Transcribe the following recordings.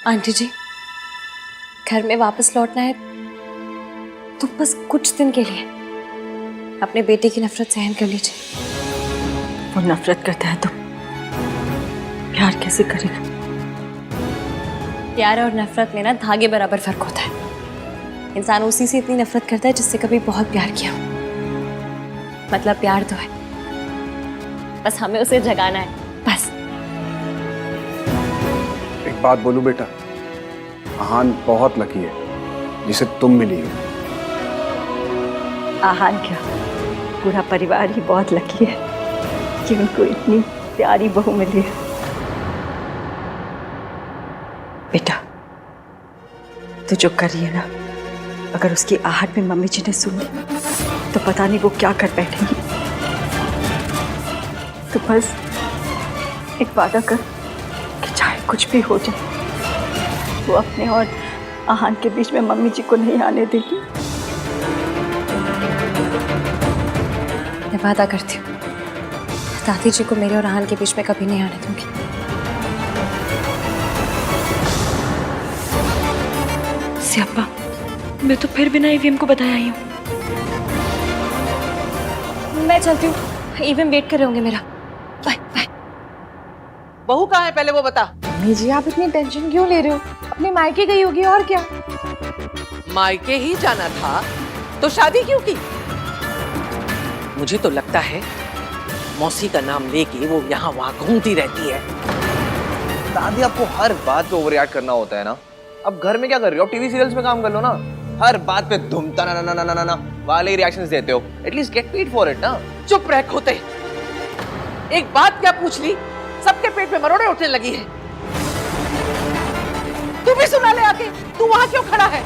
Aunty जी, घर में वापस लौटना है तो बस कुछ दिन के लिए अपने बेटे की नफरत सहन कर लीजिए। वो नफरत करता है तो प्यार कैसे करेगा? प्यार और नफरत में ना धागे बराबर फर्क होता है। इंसान उसी से इतनी नफरत करता है जिससे कभी बहुत प्यार किया हो। मतलब प्यार तो है, बस हमें उसे जगाना है, बस। एक बात बोलूं बेटा, आहान बहुत लकी है जिसे तुम मिली हो। आहान क्या, पूरा परिवार ही बहुत लकी है कि उनको इतनी प्यारी बहू मिली है। बेटा, तू जो कर रही है ना, अगर उसकी आहट में मम्मी जी ने सुन ली तो पता नहीं वो क्या कर बैठेंगी। तो बस एक वादा कर कि चाहे कुछ भी हो जाए, वो अपने और आहान के बीच में मम्मी जी को नहीं आने देगी। मैं वादा करती हूँ, दादी जी को मेरे और आहान के बीच में कभी नहीं आने दूंगी। स्यापा, मैं तो फिर बिना ईवीएम को बताया आई हूँ। मैं चलती हूँ, ईवीएम वेट कर रहे होंगे मेरा। Bye bye. बहू कहाँ है पहले वो बता। मम्मी जी, आप इतनी टेंशन क्यों ले रहे हो? अपने मायके गई होगी और क्या। मायके ही जाना था तो शादी क्यों की? मुझे तो लगता है मौसी का नाम लेके वो यहाँ वहाँ घूमती रहती है। दादी, आपको हर बात पे ओवर रिएक्ट करना होता है ना। अब घर में क्या कर रही हो? टीवी सीरियल्स में काम कर लो ना। हर बात पे धूमता ना ना ना ना ना ना वाले रिएक्शंस देते हो। At least get paid for it ना। चुप रह खोते। एक बात क्या पूछ ली, सबके पेट में मरोड़े उठने लगी है। तू भी सुना ले आके, तू वहां क्यों खड़ा है?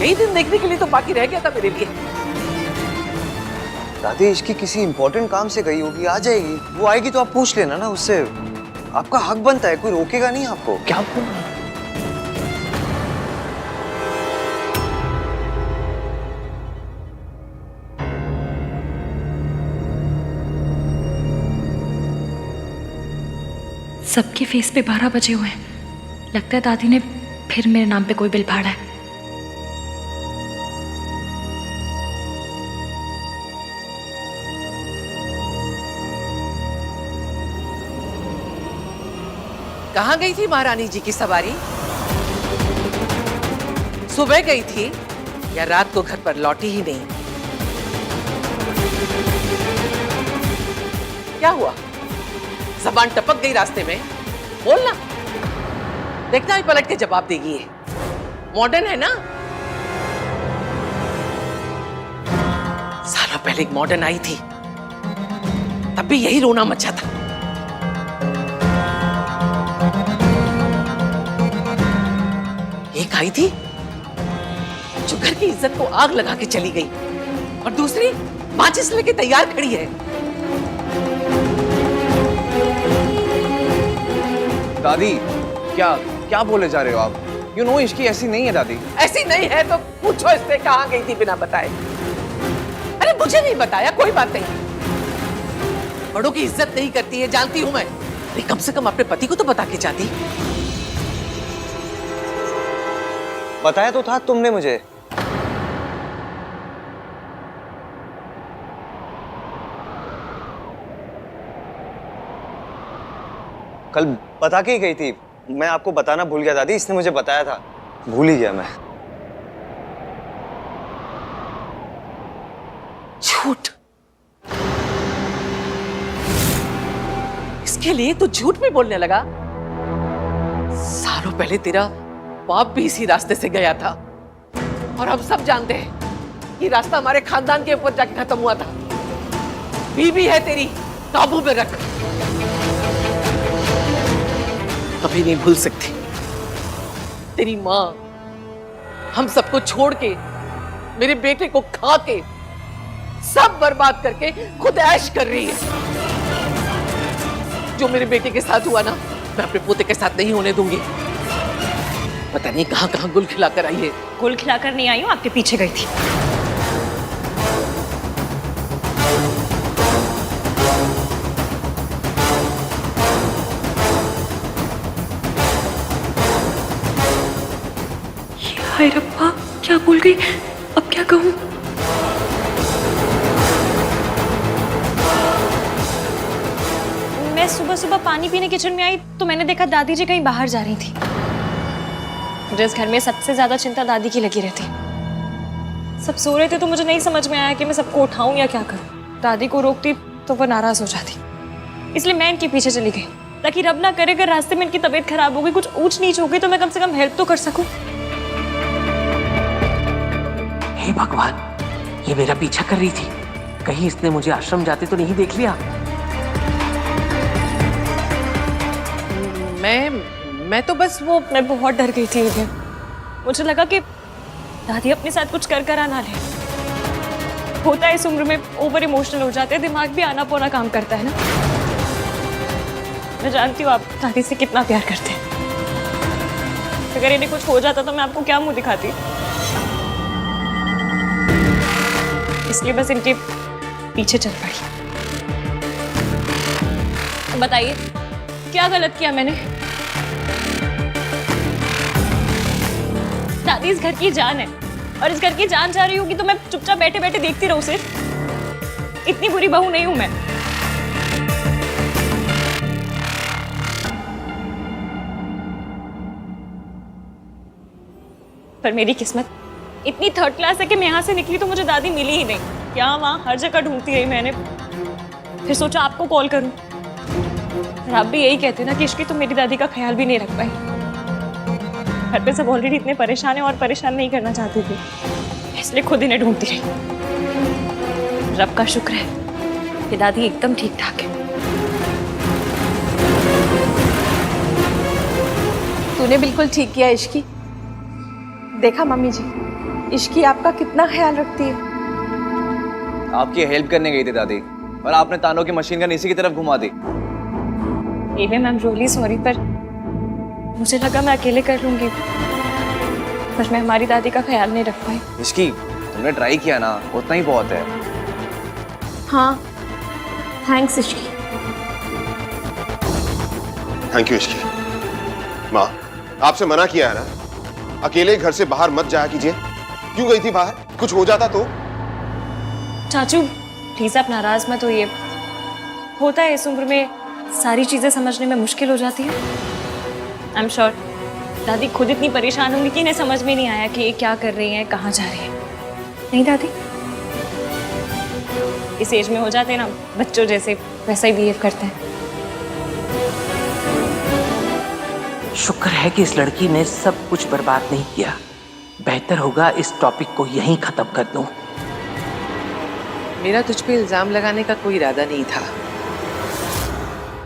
यही दिन देखने के लिए तो बाकी रह गया था मेरे लिए। दादी, इसकी किसी इंपॉर्टेंट काम से गई होगी, आ जाएगी। वो आएगी तो आप पूछ लेना ना उससे। आपका हक बनता है, कोई रोकेगा नहीं आपको। क्या बोल रहे हैं? सबके फेस पे 12 बजे हुए हैं। लगता है दादी ने फिर मेरे नाम पे कोई बिल फाड़ा है। कहाँ गई थी महारानी जी की सवारी? सुबह गई थी या रात को घर पर लौटी ही नहीं? क्या हुआ? ज़बान टपक गई रास्ते में? बोलना, देखना ही पलट के जवाब देगी। ये मॉडर्न है ना। सालों पहले एक मॉडर्न आई थी, तब भी यही रोना मचा था। एक आई थी जो घर की इज्जत को आग लगा के चली गई, और दूसरी माचिस लेके तैयार खड़ी है। दादी, क्या क्या बोले जा रहे हो आप? यू नो इश्की ऐसी नहीं है दादी। ऐसी नहीं है तो पूछो इससे कहाँ गई थी बिना बताए। अरे मुझे नहीं बताया, कोई बात नहीं। बड़ों की इज्जत नहीं करती है, जानती हूं मैं। अरे कम से कम अपने पति को तो बता के जाती। बताया तो था तुमने मुझे। कल बता के ही गई थी। मैं आपको बताना भूल गया दादी, इसने मुझे बताया था, भूल ही गया मैं। झूठ, इसके लिए तो झूठ भी बोलने लगा। सालों पहले तेरा बाप भी इसी रास्ते से गया था, और हम सब जानते हैं कि रास्ता हमारे खानदान के ऊपर जाके खत्म हुआ था। बीवी है तेरी, काबू में रख। कभी नहीं भूल सकती तेरी माँ हम सबको छोड़ के, मेरे बेटे को खा के, सब बर्बाद करके खुद ऐश कर रही है। जो मेरे बेटे के साथ हुआ ना, मैं अपने पोते के साथ नहीं होने दूंगी। पता नहीं कहां कहां गुल खिलाकर आई है। गुल खिलाकर नहीं आई हूँ, आपके पीछे गई थी। हाय रब्बा, क्या बोल गई? अब क्या कहूँ? मैं सुबह सुबह पानी पीने किचन में आई तो मैंने देखा दादी जी कहीं बाहर जा रही थी। मुझे इस घर में सबसे ज्यादा चिंता दादी की लगी रहती। सब सो रहे थे तो मुझे नहीं समझ में आया कि मैं सबको उठाऊं या क्या करूं। दादी को रोकती तो वो नाराज हो जाती, इसलिए मैं इनके पीछे चली गई ताकि रब ना करे अगर रास्ते में इनकी तबीयत खराब हो गई, कुछ ऊंच नीच हो गई तो मैं कम से कम हेल्प तो कर सकूं। हे भगवान, ये मेरा पीछा कर रही थी, कहीं इसने मुझे आश्रम जाते तो नहीं देख लिया। मैं तो बस मैं बहुत डर गई थी उधर। मुझे लगा कि दादी अपने साथ कुछ कर कर आना ले। होता है इस उम्र में ओवर इमोशनल हो जाते हैं, दिमाग भी आना पौना काम करता है ना। मैं जानती हूँ आप दादी से कितना प्यार करते हैं। अगर इन्हें कुछ हो जाता तो मैं आपको क्या मुंह दिखाती। इसलिए बस इनके पीछे चल पड़ी। बताइए क्या गलत किया मैंने? दादी इस घर की जान है और इस घर की जान जा रही होगी तो मैं चुपचाप बैठे बैठे देखती रहूं सिर्फ? इतनी बुरी बहू नहीं हूं मैं। पर मेरी किस्मत इतनी थर्ड क्लास है कि मैं यहाँ से निकली तो मुझे दादी मिली ही नहीं। यहाँ वहाँ हर जगह ढूंढती रही मैंने, फिर सोचा आपको कॉल करूं। और आप भी यही कहते ना कि इश्की तो मेरी दादी का ख्याल भी नहीं रख पाई। घर पे सब ऑलरेडी इतने परेशान हैं और परेशान नहीं करना चाहती थी, इसलिए खुद इन्हें ढूंढती रही। रब का शुक्र है कि दादी एकदम ठीक ठाक है। तूने बिल्कुल ठीक किया इश्की। देखा मम्मी जी, इश्की आपका कितना ख्याल रखती है। आपकी हेल्प करने गई थी दादी, और आपने तानों की मशीन गन इसी की तरफ घुमा दी। मैम रियली सॉरी, पर मुझे लगा मैं अकेले कर लूंगी, पर मैं हमारी दादी का ख्याल नहीं रख पाई। इसकी तुमने ट्राई किया ना, उतना ही बहुत है। हाँ, thanks Ishki. Thank you Ishki. माँ, आपसे मना किया है ना, अकेले घर से बाहर मत जाया कीजिए। क्यों गई थी बाहर? कुछ हो जाता तो? चाचू प्लीज आप नाराज मत होइए। होता है इस उम्र में सारी चीजें समझने में मुश्किल हो जाती है। आई एम श्योर दादी खुद इतनी परेशान होंगी कि इन्हें समझ में नहीं आया कि ये क्या कर रही हैं, कहाँ जा रही हैं। नहीं दादी, इस एज में हो जाते हैं ना बच्चों जैसे, वैसा ही बिहेव करते हैं। शुक्र है कि इस लड़की ने सब कुछ बर्बाद नहीं किया। बेहतर होगा इस टॉपिक को यहीं खत्म कर दूं। मेरा तुझ पे इल्जाम लगाने का कोई इरादा नहीं था,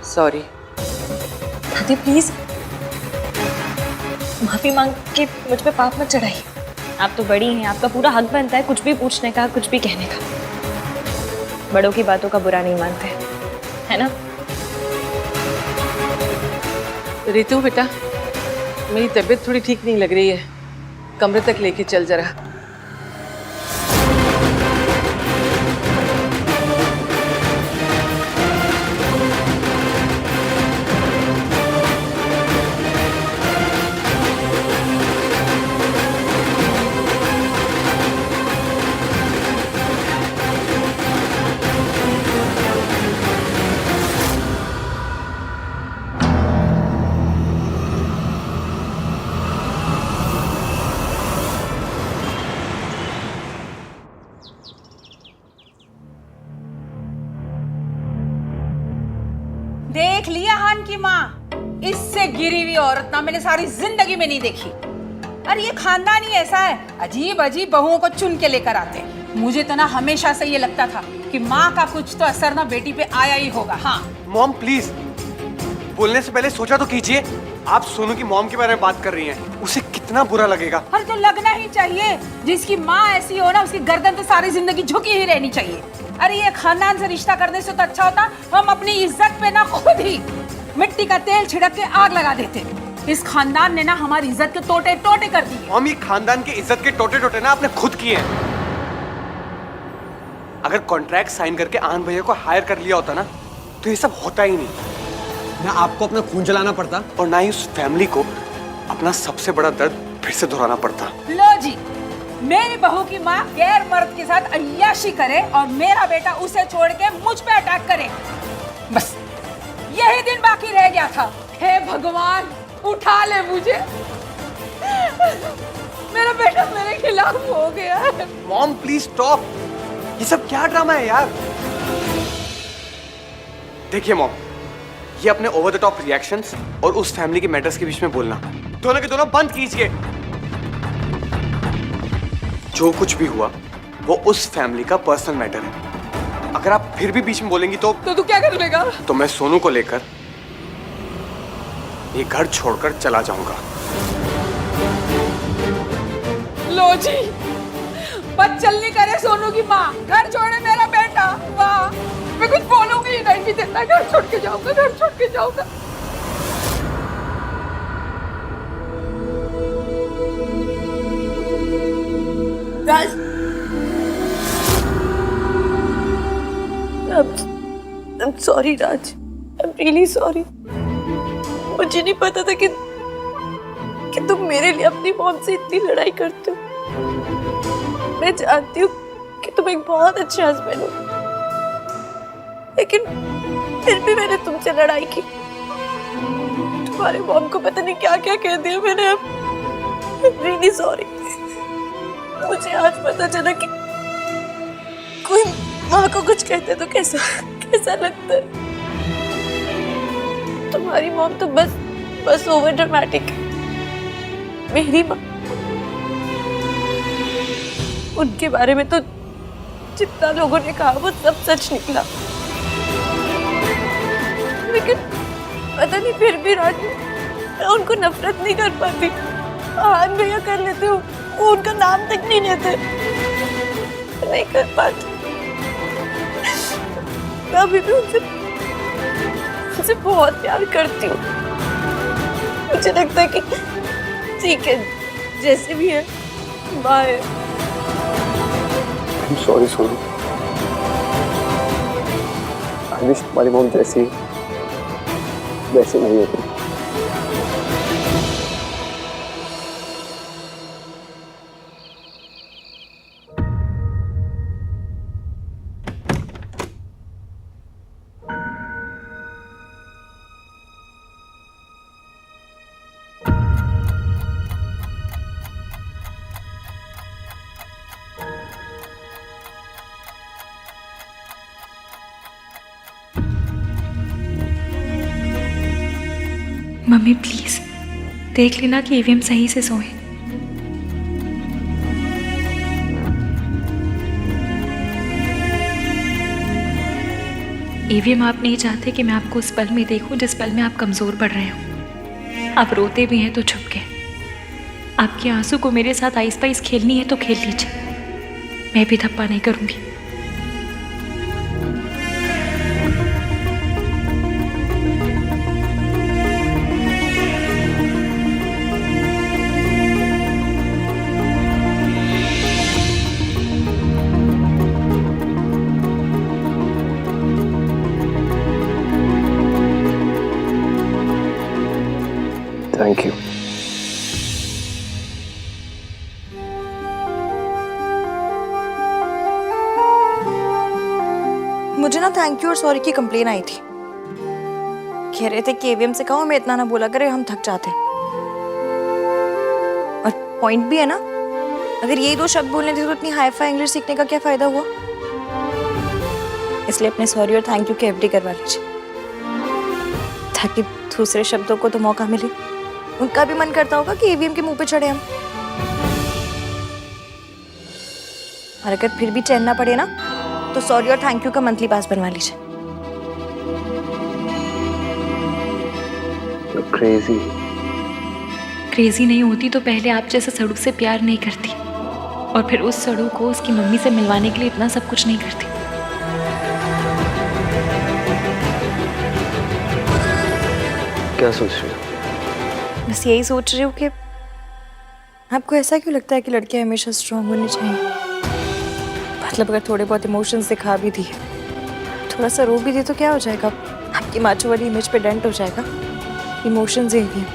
सॉरी। दादी प्लीज माफी मांग के मुझ पे पाप मत चढ़ाइए। आप तो बड़ी हैं, आपका पूरा हक बनता है कुछ भी पूछने का, कुछ भी कहने का। बड़ों की बातों का बुरा नहीं मानते, है ना? रितु बेटा, मेरी तबीयत थोड़ी ठीक नहीं लग रही है, कमरे तक लेके चल जरा। देख लिया हान की माँ, इससे गिरी हुई औरत ना मैंने सारी जिंदगी में नहीं देखी। अरे ये खानदान ही ऐसा है, अजीब अजीब बहुओं को चुन के लेकर आते हैं। मुझे तो ना हमेशा से ये लगता था कि माँ का कुछ तो असर ना बेटी पे आया ही होगा। हाँ मॉम प्लीज, बोलने से पहले सोचा तो कीजिए। आप सोनू की मॉम के बारे में बात कर रही हैं, उसे कितना बुरा लगेगा। अरे तो लगना ही चाहिए, जिसकी माँ ऐसी हो ना उसकी गर्दन तो सारी जिंदगी झुकी ही रहनी चाहिए। अरे ये खानदान से रिश्ता करने से तो अच्छा होता हम अपनी इज्जत पे ना खुद ही मिट्टी का तेल छिड़क के आग लगा देते। इस खानदान ने ना हमारी इज्जत के टोटे टोटे कर दिए। मॉम, ये खानदान के इज्जत के टोटे टोटे ना आपने खुद किए हैं। अगर कॉन्ट्रैक्ट साइन करके आनंद भैया को हायर कर लिया होता ना तो ये सब होता ही नहीं। ना आपको अपना खून जलाना पड़ता और ना ही उस फैमिली को अपना सबसे बड़ा दर्द फिर से दोहराना पड़ता। लो जी, मेरी बहू की माँ गैर मर्द के साथ अय्याशी करे और मेरा बेटा उसे छोड़ के मुझ पे अटैक करे, बस यही दिन बाकी रह गया था। हे भगवान, उठा ले मुझे, मेरा बेटा मेरे खिलाफ हो गया है। मॉम प्लीज स्टॉप, ये सब क्या ड्रामा है यार। देखिए मॉम, ये अपने ओवर द टॉप रिएक्शंस और उस फैमिली के मैटर्स के बीच में बोलना दोनों के दोनों बंद कीजिए। जो कुछ भी हुआ वो उस फैमिली का पर्सनल मैटर है। अगर आप फिर भी बीच में बोलेंगी तो तू क्या कर लेगा? तो मैं सोनू को लेकर ये घर छोड़कर चला जाऊंगा। लो जी, बस चलनी करे सोनू की माँ, घर छोड़े मेरा बेटा। वाह, मैं कुछ बोलूंगी ही नहीं, देता घर छोड़ के जाऊंगा, घर छोड़ के जाऊंगा। राज, I'm sorry Raj, I'm really sorry। मुझे नहीं पता था कि तुम मेरे लिए अपनी मॉम से इतनी लड़ाई करते हो। मैं जानती हूँ कि तुम एक बहुत अच्छे हस्बैंड हो, लेकिन फिर भी मैंने तुमसे लड़ाई की। तुम्हारे मॉम को पता नहीं क्या क्या कह दिया मैंने। I'm really sorry। मुझे आज पता चला कि कोई माँ को कुछ कहते तो कैसा लगता है। तुम्हारी मॉम तो बस ओवर ड्रामेटिक है। मेरी माँ, उनके बारे में तो जितना लोगों ने कहा वो सब सच निकला, लेकिन पता नहीं फिर भी राज, मैं उनको नफरत नहीं कर पाती। हाँ भैया कर लेते हो, वो उनका नाम तक नहीं लेते, नहीं कर पाती। मैं अभी भी उनसे बहुत प्यार करती हूँ। मुझे लगता है कि ठीक है, जैसे भी है, bye. Sorry Sonu, I wish तुम्हारी मॉम जैसी वैसी नहीं होती। मम्मी प्लीज देख लेना कि ईवीएम सही से सोए। ईवीएम आप नहीं चाहते कि मैं आपको उस पल में देखूं जिस पल में आप कमजोर पड़ रहे हो। आप रोते भी हैं तो छुप के। आपके आंसू को मेरे साथ आइस पाइस खेलनी है तो खेल लीजिए, मैं भी धप्पा नहीं करूंगी। Thank you. मुझे ना थैंक यू और सॉरी की कंप्लेन आई थी। कह रहे थे कि एवीएम से कहो मैं इतना ना बोला करे, हम थक जाते। और पॉइंट भी है ना, अगर यही दो शब्द बोलने थे तो इतनी हाई फाई इंग्लिश सीखने का क्या फायदा हुआ। इसलिए अपने सॉरी और थैंक यू के एफडी करवा लीजिए, ताकि दूसरे शब्दों को तो मौका मिले। उनका भी मन करता होगा कि ईवीएम के मुंह पे चढ़े हम। और अगर फिर भी चैन ना पड़े ना, तो सॉरी और थैंक यू का मंथली पास बनवा लीजिए। क्रेजी क्रेजी नहीं होती तो पहले आप जैसे सड़ू से प्यार नहीं करती, और फिर उस सड़ू को उसकी मम्मी से मिलवाने के लिए इतना सब कुछ नहीं करती। क्या सोच रही हो? बस यही सोच रही हूँ कि आपको ऐसा क्यों लगता है कि लड़कियां हमेशा स्ट्रांग होनी चाहिए। मतलब अगर थोड़े बहुत इमोशंस दिखा भी दिए, थोड़ा सा रो भी दिए तो क्या हो जाएगा, आपकी माचो वाली इमेज पे डेंट हो जाएगा। इमोशंस ही हैं,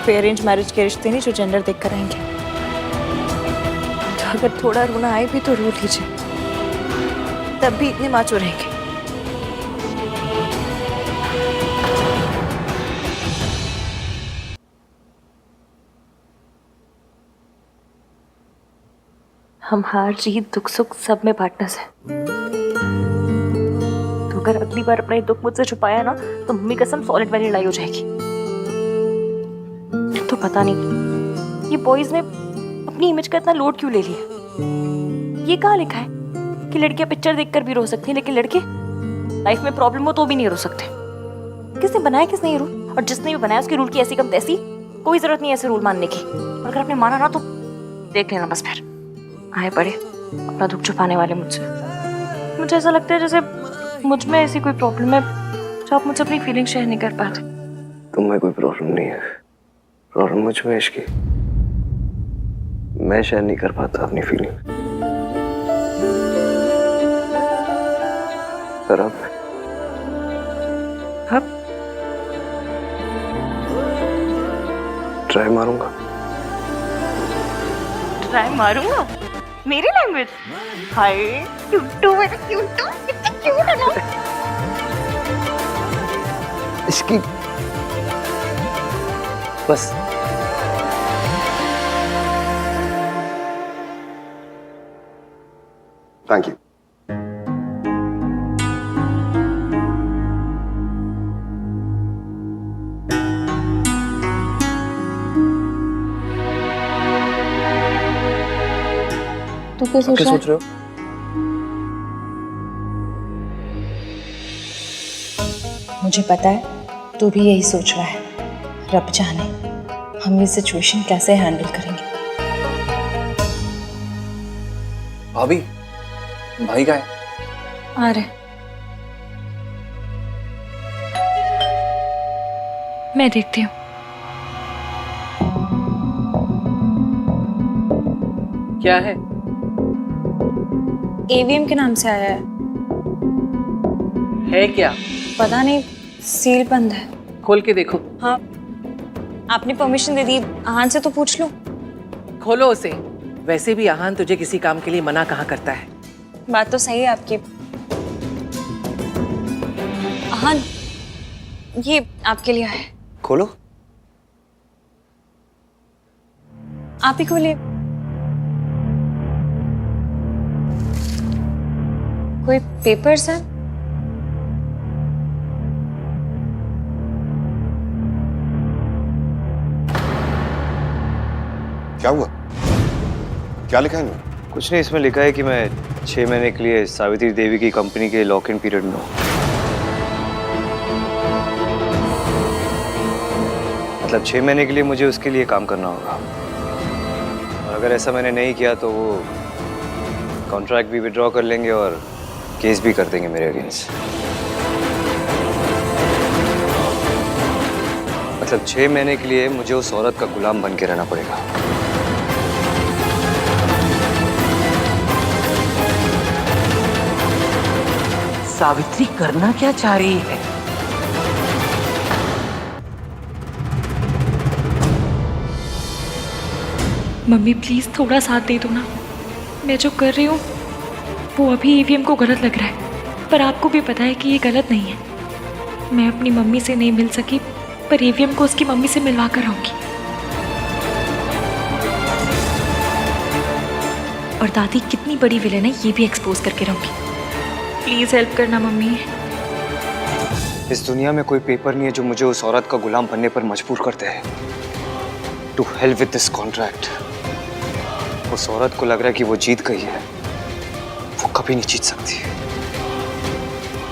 कोई अरेंज मैरिज के रिश्ते नहीं जो जेंडर देख कर आएंगे। तो अगर थोड़ा रोना आए भी तो रो लीजिए, तब भी इतने माचो रहेंगे। हम हार जीत दुख सुख सब में पार्टनर्स हैं। तो अगर अगली बार अपना ये दुख मुझसे छुपाया ना तो मम्मी कसम सॉलिड वाली लड़ाई हो जाएगी। तो पता नहीं ये बॉयज ने अपनी इमेज का इतना लोड क्यों ले लिया। ये कहाँ लिखा है कि लड़कियां पिक्चर देखकर भी रो सकती हैं, लेकिन लड़के लाइफ में प्रॉब्लम हो तो भी नहीं रो सकते। किसने बनाया किसने ये रूल, और जिसने भी बनाया उसके रूल की ऐसी कम तैसी कोई जरूरत नहीं ऐसे रूल मानने की। और अगर आपने माना ना तो देख लेना बस, फिर आए पड़े अपना दुख छुपाने वाले मुझसे। मुझे ऐसा लगता है जैसे मुझ में ऐसी कोई प्रॉब्लम है जो आप मुझसे अपनी फीलिंग शेयर नहीं कर पाते। तुम्हें कोई प्रॉब्लम नहीं है, प्रॉब्लम मुझ में इश्की। मैं शेयर नहीं कर पाता अपनी फीलिंग। पर अब ट्राई मारूंगा। ट्राई मारूंगा? मेरी लैंग्वेज? हाय क्यूटू, मेरा क्यूटू, कितना क्यूट है ना। इसकी बस थैंक यू। तू क्या सोच रहा रहे हो? मुझे पता है तू भी यही सोच रहा है। रब जाने हम ये सिचुएशन कैसे हैंडल करेंगे। भाभी, भाई का है? आ रहे। मैं देखती हूँ। क्या है? एवीएम के नाम से आया है क्या? पता नहीं, सील बंद है। खोल के देखो। हाँ, आपने परमिशन दे दी, आहान से तो पूछ लो। खोलो उसे। वैसे भी आहान तुझे किसी काम के लिए मना कहाँ करता है। बात तो सही है आपकी। आहान, ये आपके लिए है। खोलो। आप ही खोलिए। कोई पेपर्स है? क्या हुआ? क्या लिखा है इनमें? कुछ नहीं, इसमें लिखा है कि मैं 6 महीने के लिए सावित्री देवी की कंपनी के लॉक इन पीरियड में हूँ। मतलब 6 महीने के लिए मुझे उसके लिए काम करना होगा, और अगर ऐसा मैंने नहीं किया तो वो कॉन्ट्रैक्ट भी विड्रॉ कर लेंगे और केस भी कर देंगे मेरे अगेंस्ट। मतलब 6 महीने के लिए मुझे उस औरत का गुलाम बन के रहना पड़ेगा। सावित्री करना क्या चाह रही है? मम्मी प्लीज थोड़ा साथ दे दो ना। मैं जो कर रही हूँ वो अभी ईवीएम को गलत लग रहा है, पर आपको भी पता है कि ये गलत नहीं है। मैं अपनी मम्मी से नहीं मिल सकी, पर ईवीएम को उसकी मम्मी से मिलवा कर आऊंगी। और दादी कितनी बड़ी विलेन है ये भी एक्सपोज करके रहूंगी। प्लीज हेल्प करना मम्मी। इस दुनिया में कोई पेपर नहीं है जो मुझे उस औरत का गुलाम बनने पर मजबूर करते हैं। To hell with this contract. उस औरत को लग रहा है कि वो जीत गई है, वो कभी नहीं जीत सकती।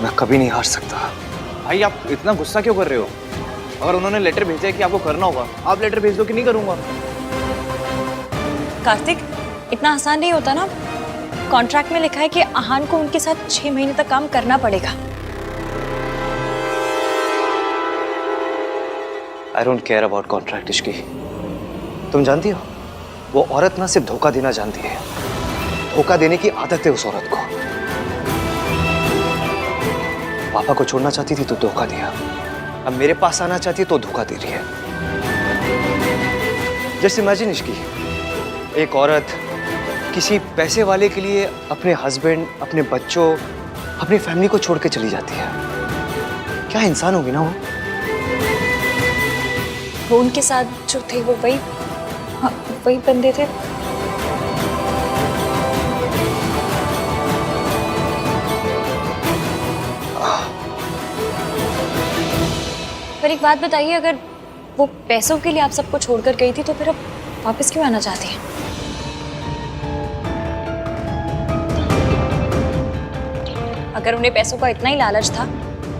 मैं कभी नहीं हार सकता। भाई आप इतना गुस्सा क्यों कर रहे हो? अगर उन्होंने लेटर भेजा है कि आपको करना होगा, आप लेटर भेज दो कि नहीं करूंगा। कार्तिक, इतना आसान नहीं होता ना। कॉन्ट्रैक्ट में लिखा है कि आहान को उनके साथ 6 महीने तक काम करना पड़ेगा। I don't care about contract Ishki. तुम जानती हो वो औरत ना सिर्फ धोखा देना जानती है, धोखा देने की आदत है उस औरत को। पापा को छोड़ना चाहती थी तो धोखा दिया, अब मेरे पास आना चाहती है तो धोखा दे रही है। जस्ट इमेजिन इसकी, एक औरत किसी पैसे वाले के लिए अपने हस्बैंड, अपने बच्चों, अपनी फैमिली को छोड़ के चली जाती है। क्या इंसान होगी ना वो? वो उनके साथ जो थे वो वही, हाँ, वही बंदे थे। पर एक बात बताइए, अगर वो पैसों के लिए आप सबको छोड़कर गई थी तो फिर अब वापस क्यों आना चाहती हैं? अगर उन्हें पैसों का इतना ही लालच था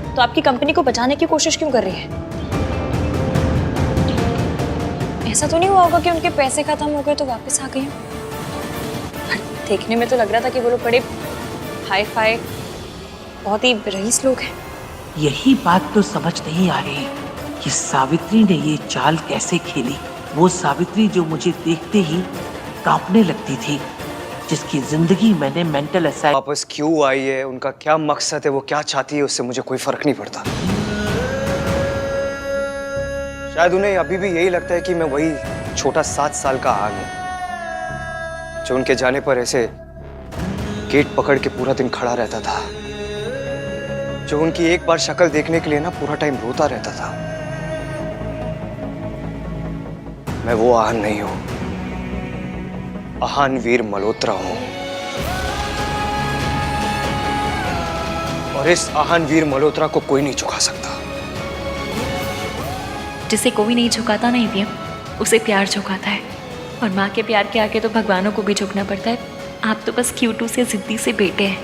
तो आपकी कंपनी को बचाने की कोशिश क्यों कर रही है? ऐसा तो नहीं हुआ होगा कि उनके पैसे खत्म हो गए तो वापस आ गई हो? देखने में तो लग रहा था कि वो लोग बड़े हाई फाई, बहुत ही रईस लोग हैं। यही बात तो समझ नहीं आ रही कि सावित्री ने ये चाल कैसे खेली। वो सावित्री जो मुझे देखते ही कांपने लगती थी, जिसकी जिंदगी मैंने मेंटल असाइल। वापस क्यों आई है, उनका क्या मकसद है, वो क्या चाहती है, उससे मुझे कोई फर्क नहीं पड़ता। शायद उन्हें अभी भी यही लगता है कि मैं वही छोटा 7 साल का आग हूं जो उनके जाने पर ऐसे गेट पकड़ के पूरा दिन खड़ा रहता था, जो उनकी एक बार शक्ल देखने के लिए ना पूरा टाइम रोता रहता था। मैं वो आहान नहीं हूं, आहान वीर मल्होत्रा हूं। और इस आहान वीर मल्होत्रा को कोई नहीं झुका सकता। जिसे कोई नहीं झुकाता ना ईवीएम, उसे प्यार झुकाता है। और माँ के प्यार के आगे तो भगवानों को भी झुकना पड़ता है। आप तो बस क्यूटू से जिद्दी से बेटे हैं।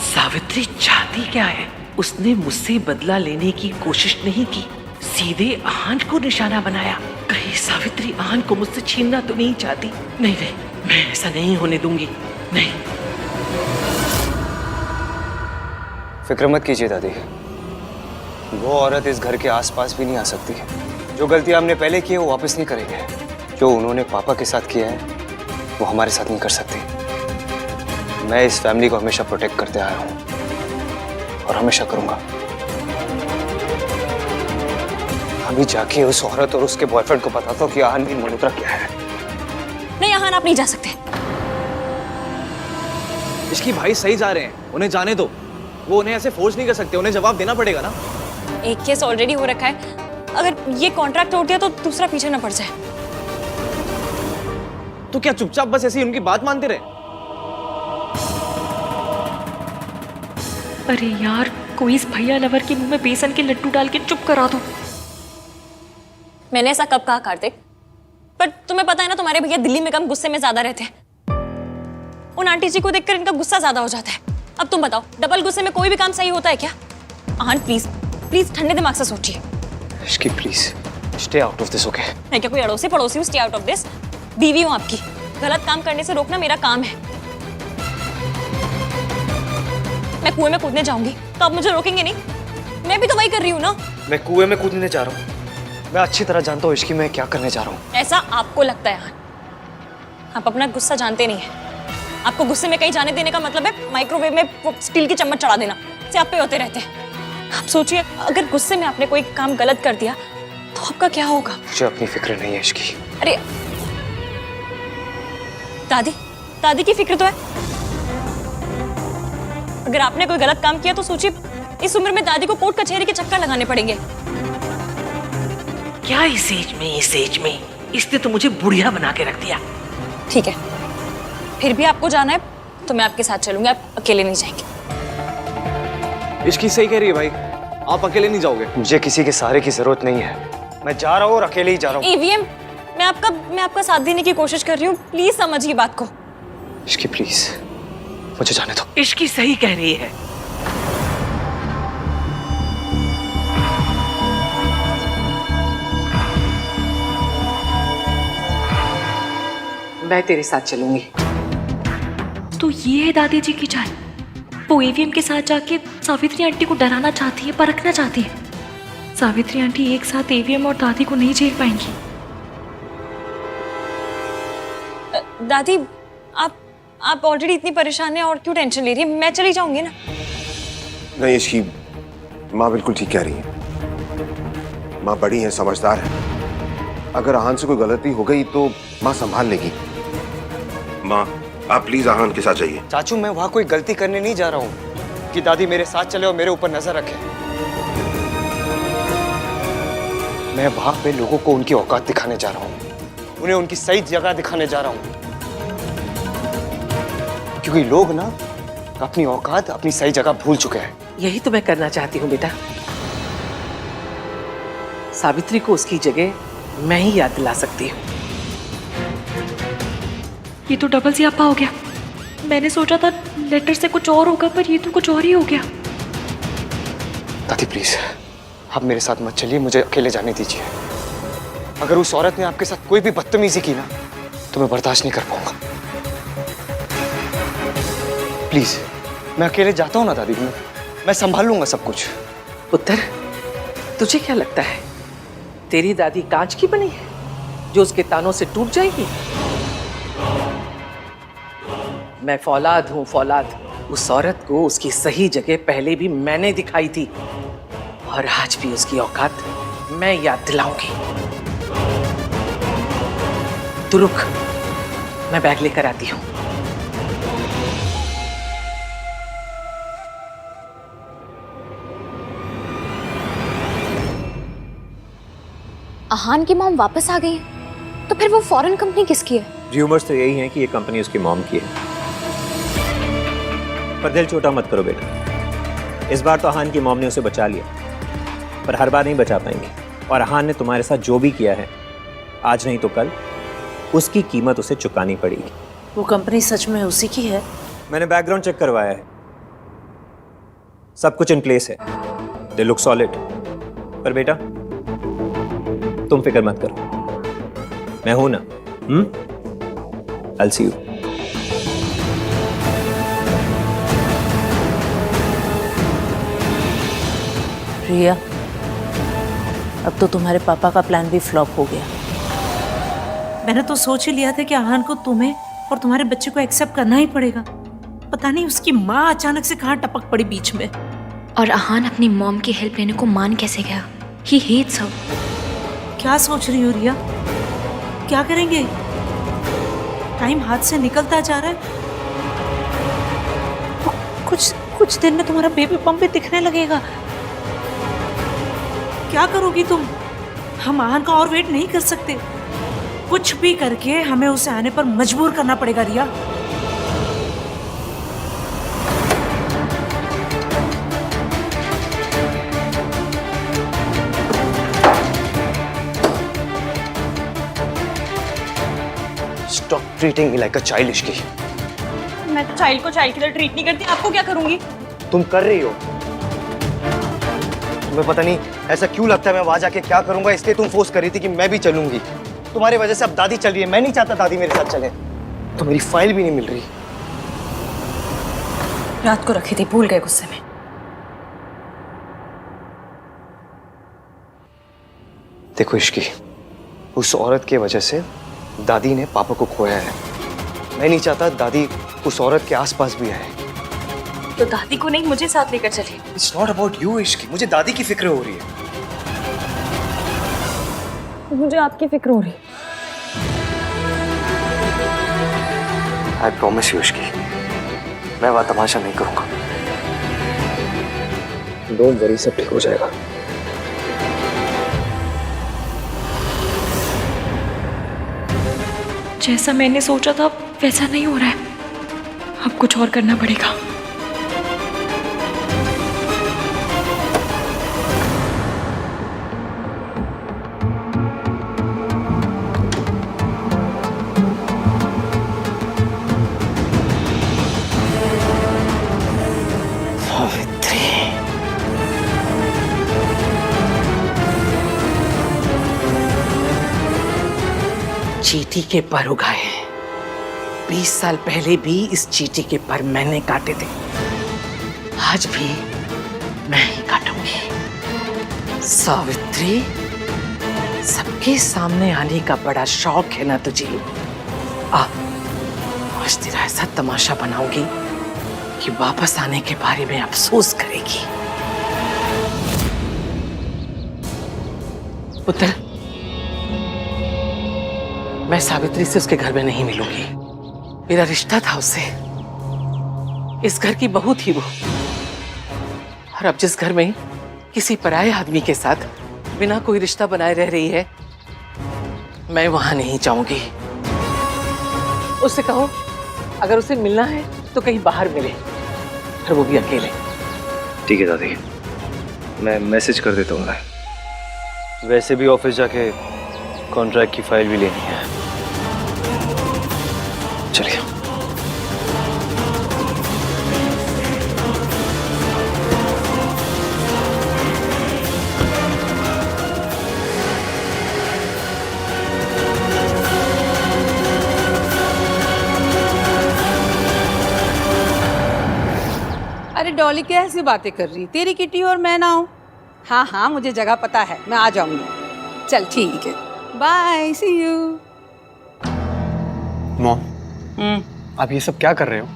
सावित्री चाहती क्या है? उसने मुझसे बदला लेने की कोशिश नहीं की, सीधे आहान को निशाना बनाया। कहीं सावित्री आहान को मुझसे छीनना तो नहीं चाहती? नहीं नहीं, मैं ऐसा नहीं होने दूंगी। नहीं। फिक्र मत कीजिए दादी, वो औरत इस घर के आसपास भी नहीं आ सकती। जो गलती हमने पहले की है वो वापस नहीं करेंगे। जो उन्होंने पापा के साथ किया है वो हमारे साथ नहीं कर सकती। मैं इस फैमिली को हमेशा प्रोटेक्ट करते आया हूं और हमेशा करूंगा। अभी जाके उस औरत और उसके बॉयफ्रेंड को बताता हूं कि आहान वीर मल्होत्रा क्या है। नहीं आहान, आप नहीं जा सकते। इसकी भाई सही जा रहे हैं, उन्हें जाने दो। वो उन्हें ऐसे फोर्स नहीं कर सकते, उन्हें जवाब देना पड़ेगा ना। एक केस ऑलरेडी हो रखा है, अगर ये कॉन्ट्रैक्ट तोड़ दिया तो दूसरा पीछे ना पड़ जाए। तो क्या चुपचाप बस ऐसी उनकी बात मानते रहे? अरे यार, कोई इस भैया लवर के मुंह में बेसन के लड्डू डाल के चुप करा दो। मैंने ऐसा कब कहा कार्तिक? पर तुम्हें पता है ना, तुम्हारे भैया दिल्ली में कम गुस्से में ज्यादा रहते हैं। उन आंटी जी को देखकर इनका गुस्सा ज्यादा हो जाता है। अब तुम बताओ, डबल गुस्से में कोई भी काम सही होता है क्या? आहान प्लीज प्लीज ठंडे दिमाग से सोचिए। Ishki please stay out of this, okay? मैं क्या कोई अड़ोसी पड़ोसी हूँ? Stay out of this. बीवी हूँ आपकी, गलत काम करने से रोकना मेरा काम है। मैं कुएं में कूदने जाऊंगी तो आप मुझे रोकेंगे नहीं? मैं भी तो वही कर रही हूँ ना। मैं कुएं में कूदने जा रहा हूँ? मैं अच्छी तरह जानता हूँ इसकी मैं क्या करने जा रहा हूँ। ऐसा आपको लगता है आहान, आप अपना गुस्सा जानते नहीं है। आपको गुस्से में कहीं जाने देने का मतलब है माइक्रोवेव में वो स्टील की चम्मच चढ़ा देना, से आप पे होते रहते हैं। आप सोचिए, अगर गुस्से में आपने कोई काम गलत कर दिया तो आपका क्या होगा? मुझे अपनी फिक्र नहीं है इसकी। अरे दादी, दादी की फिक्र तो है। अगर आपने कोई गलत काम किया तो सोचिए, इस उम्र में दादी को कोर्ट कचहरी के चक्कर लगाने पड़ेंगे। क्या इस एज में इसने तो मुझे बुढ़िया बना के रख दिया। ठीक है, फिर भी आपको जाना है तो मैं आपके साथ चलूंगी, आप अकेले नहीं जाएंगे। इसकी सही कह रही है भाई, आप अकेले नहीं जाओगे। मुझे किसी के सहारे की जरूरत नहीं है, मैं जा रहा हूँ और अकेले ही जा रहा हूँ। ईवीएम, मैं आपका साथ देने की कोशिश कर रही हूँ, प्लीज समझिए बात को। इश्की प्लीज मुझे जाने दो। इश्की सही कह रही है। मैं तेरे साथ चलूंगी। तो ये है दादी जी की चाल। वो ईवीएम के साथ जाके सावित्री आंटी को डराना चाहती है, परखना चाहती है। सावित्री आंटी एक साथ ईवीएम और दादी को नहीं झेल पाएंगी। दादी, आप ऑलरेडी इतनी परेशान हैं और क्यों टेंशन ले रही है? मैं चली जाऊंगी ना। नहीं, इसकी माँ बिल्कुल ठीक कह रही है। माँ बड़ी है, समझदार है, अगर आहान से कोई गलती हो गई तो माँ संभाल लेगी। माँ आप प्लीज आहान के साथ जाइए। चाचू मैं वहां कोई गलती करने नहीं जा रहा हूँ कि दादी मेरे साथ चले और मेरे ऊपर नजर रखे। मैं वहां पे लोगों को उनकी औकात दिखाने जा रहा हूँ, उन्हें उनकी सही जगह दिखाने जा रहा हूँ, क्योंकि लोग ना अपनी औकात अपनी सही जगह भूल चुके हैं। यही तो मैं करना चाहती हूँ बेटा। सावित्री को उसकी जगह मैं ही याद दिला सकती हूँ। ये तो डबल सियापा हो गया। मैंने सोचा था लेटर से कुछ और होगा, पर ये तो कुछ और ही हो गया। दादी प्लीज आप मेरे साथ मत चलिए, मुझे अकेले जाने दीजिए। अगर उस औरत ने आपके साथ कोई भी बदतमीजी की ना तो मैं बर्दाश्त नहीं कर पाऊंगा। प्लीज मैं अकेले जाता हूँ ना दादी, मैं संभाल लूंगा सब कुछ। पुत्र तुझे क्या लगता है तेरी दादी कांच की बनी है जो उसके तानों से टूट जाएगी? मैं फौलाद हूं, फौलाद। उस औरत को उसकी सही जगह पहले भी मैंने दिखाई थी और आज भी उसकी औकात मैं याद दिलाऊंगी। तू रुक, मैं बैग लेकर आती हूं। आहान की मॉम वापस आ गई है, तो फिर वो फॉरेन कंपनी किसकी है? र्यूमर्स तो यही हैं कि ये कंपनी उसकी मॉम की है। पर दिल छोटा मत करो बेटा, इस बार तो आहान की मॉम ने उसे बचा लिया, पर हर बार नहीं बचा पाएंगे। और आहान ने तुम्हारे साथ जो भी किया है, आज नहीं तो कल उसकी कीमत उसे चुकानी पड़ेगी। वो कंपनी सच में उसी की है? मैंने बैकग्राउंड चेक करवाया है, सब कुछ इन प्लेस है, दे लुक सॉलिड। पर बेटा तुम फिक्र मत करो, मैं हूं ना। I'll see you. रिया, अब तो तुम्हारे पापा का प्लान भी फ्लॉप हो गया। मैंने तो सोच ही लिया था कि आहान को तुम्हें और तुम्हारे बच्चे को एक्सेप्ट करना ही पड़ेगा। पता नहीं उसकी माँ अचानक से कहाँ टपक पड़ी बीच में। और आहान अपनी मॉम की हेल्प लेने को मान कैसे गया? He hates her. क्या सोच रही हो रिया? क्या करेंगे? टाइम हाथ से निकलता जा रहा है। कुछ दिन में तुम्हारा बेबी बम भी दिखने लगेगा। क्या करोगी तुम? हम आहान का और वेट नहीं कर सकते। कुछ भी करके हमें उसे आने पर मजबूर करना पड़ेगा रिया। Stop treating me like a child, Ishki. मैं तो चाइल्ड को चाइल्ड की तरह ट्रीट नहीं करती, आपको क्या करूंगी? तुम कर रही हो। तुम्हें पता नहीं ऐसा क्यों लगता है मैं वहां जाके क्या करूंगा, इसलिए तुम फोर्स कर रही थी कि मैं भी चलूंगी। तुम्हारी वजह से अब दादी चल रही है, मैं नहीं चाहता दादी मेरे साथ चले। तो मेरी फाइल भी नहीं मिल रही। रात को रखी थी, भूल गए गुस्से में। देखो इश्की, उस औरत की वजह से दादी ने पापा को खोया है। मैं नहीं चाहता दादी उस औरत के आसपास भी आए। तो दादी को नहीं, मुझे साथ लेकर चलिए। It's not about you, Ishki. मुझे दादी की फिक्र हो रही है। मुझे आपकी फिक्र हो रही। I promise you, इश्की, मैं वहां तमाशा नहीं करूंगा। Don't worry, सब ठीक हो जाएगा। जैसा मैंने सोचा था वैसा नहीं हो रहा है, अब कुछ और करना पड़ेगा। चींटी के पर उगाए हैं। 20 साल पहले भी इस चींटी के पर मैंने काटे थे, आज भी मैं ही काटूंगी। सावित्री, सबके सामने आने का बड़ा शौक है ना तुझे? आज तेरा ऐसा तमाशा बनाऊंगी कि वापस आने के बारे में अफसोस करेगी। पुत्र, मैं सावित्री से उसके घर में नहीं मिलूंगी। मेरा रिश्ता था उससे, इस घर की बहू थी वो। और अब जिस घर में किसी पराये आदमी के साथ बिना कोई रिश्ता बनाए रह रही है, मैं वहां नहीं जाऊंगी। उससे कहो अगर उसे मिलना है तो कहीं बाहर मिले, और वो भी अकेले। ठीक है दादी, मैं मैसेज कर देता हूँ। मैं वैसे भी ऑफिस जाके कॉन्ट्रैक्ट की फाइल भी लेनी है। चलिए। अरे डॉली क्या ऐसी बातें कर रही, तेरी किटी और मैं ना हूँ? हाँ हाँ मुझे जगह पता है, मैं आ जाऊंगी। चल ठीक है, बाय, सी यू। मॉम, आप ये सब क्या कर रहे हो?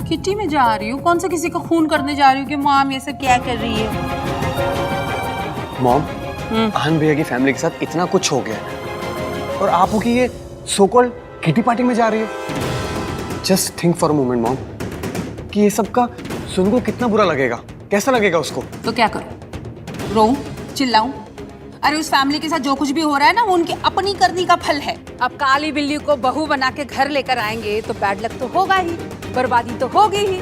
किटी में जा रही हूँ। कौन सा किसी का खून करने जा रही हूँ कि मॉम ये सब क्या कर रही है? मॉम, आहान भैया की फैमिली के साथ इतना कुछ हो गया है और आप हो कि ये सो कॉल्ड किटी पार्टी में जा रही है। Just think for a moment mom, कि ये सब का सुन को कितना बुरा लगेगा, कैसा लगेगा उसको? तो क्या करूं? रोऊं, चिल्लाऊं? अरे उस फैमिली के साथ जो कुछ भी हो रहा है ना, वो उनकी अपनी करनी का फल है। अब काली बिल्ली को बहू बना के घर लेकर आएंगे तो बैड लक तो होगा ही, बर्बादी तो होगी ही।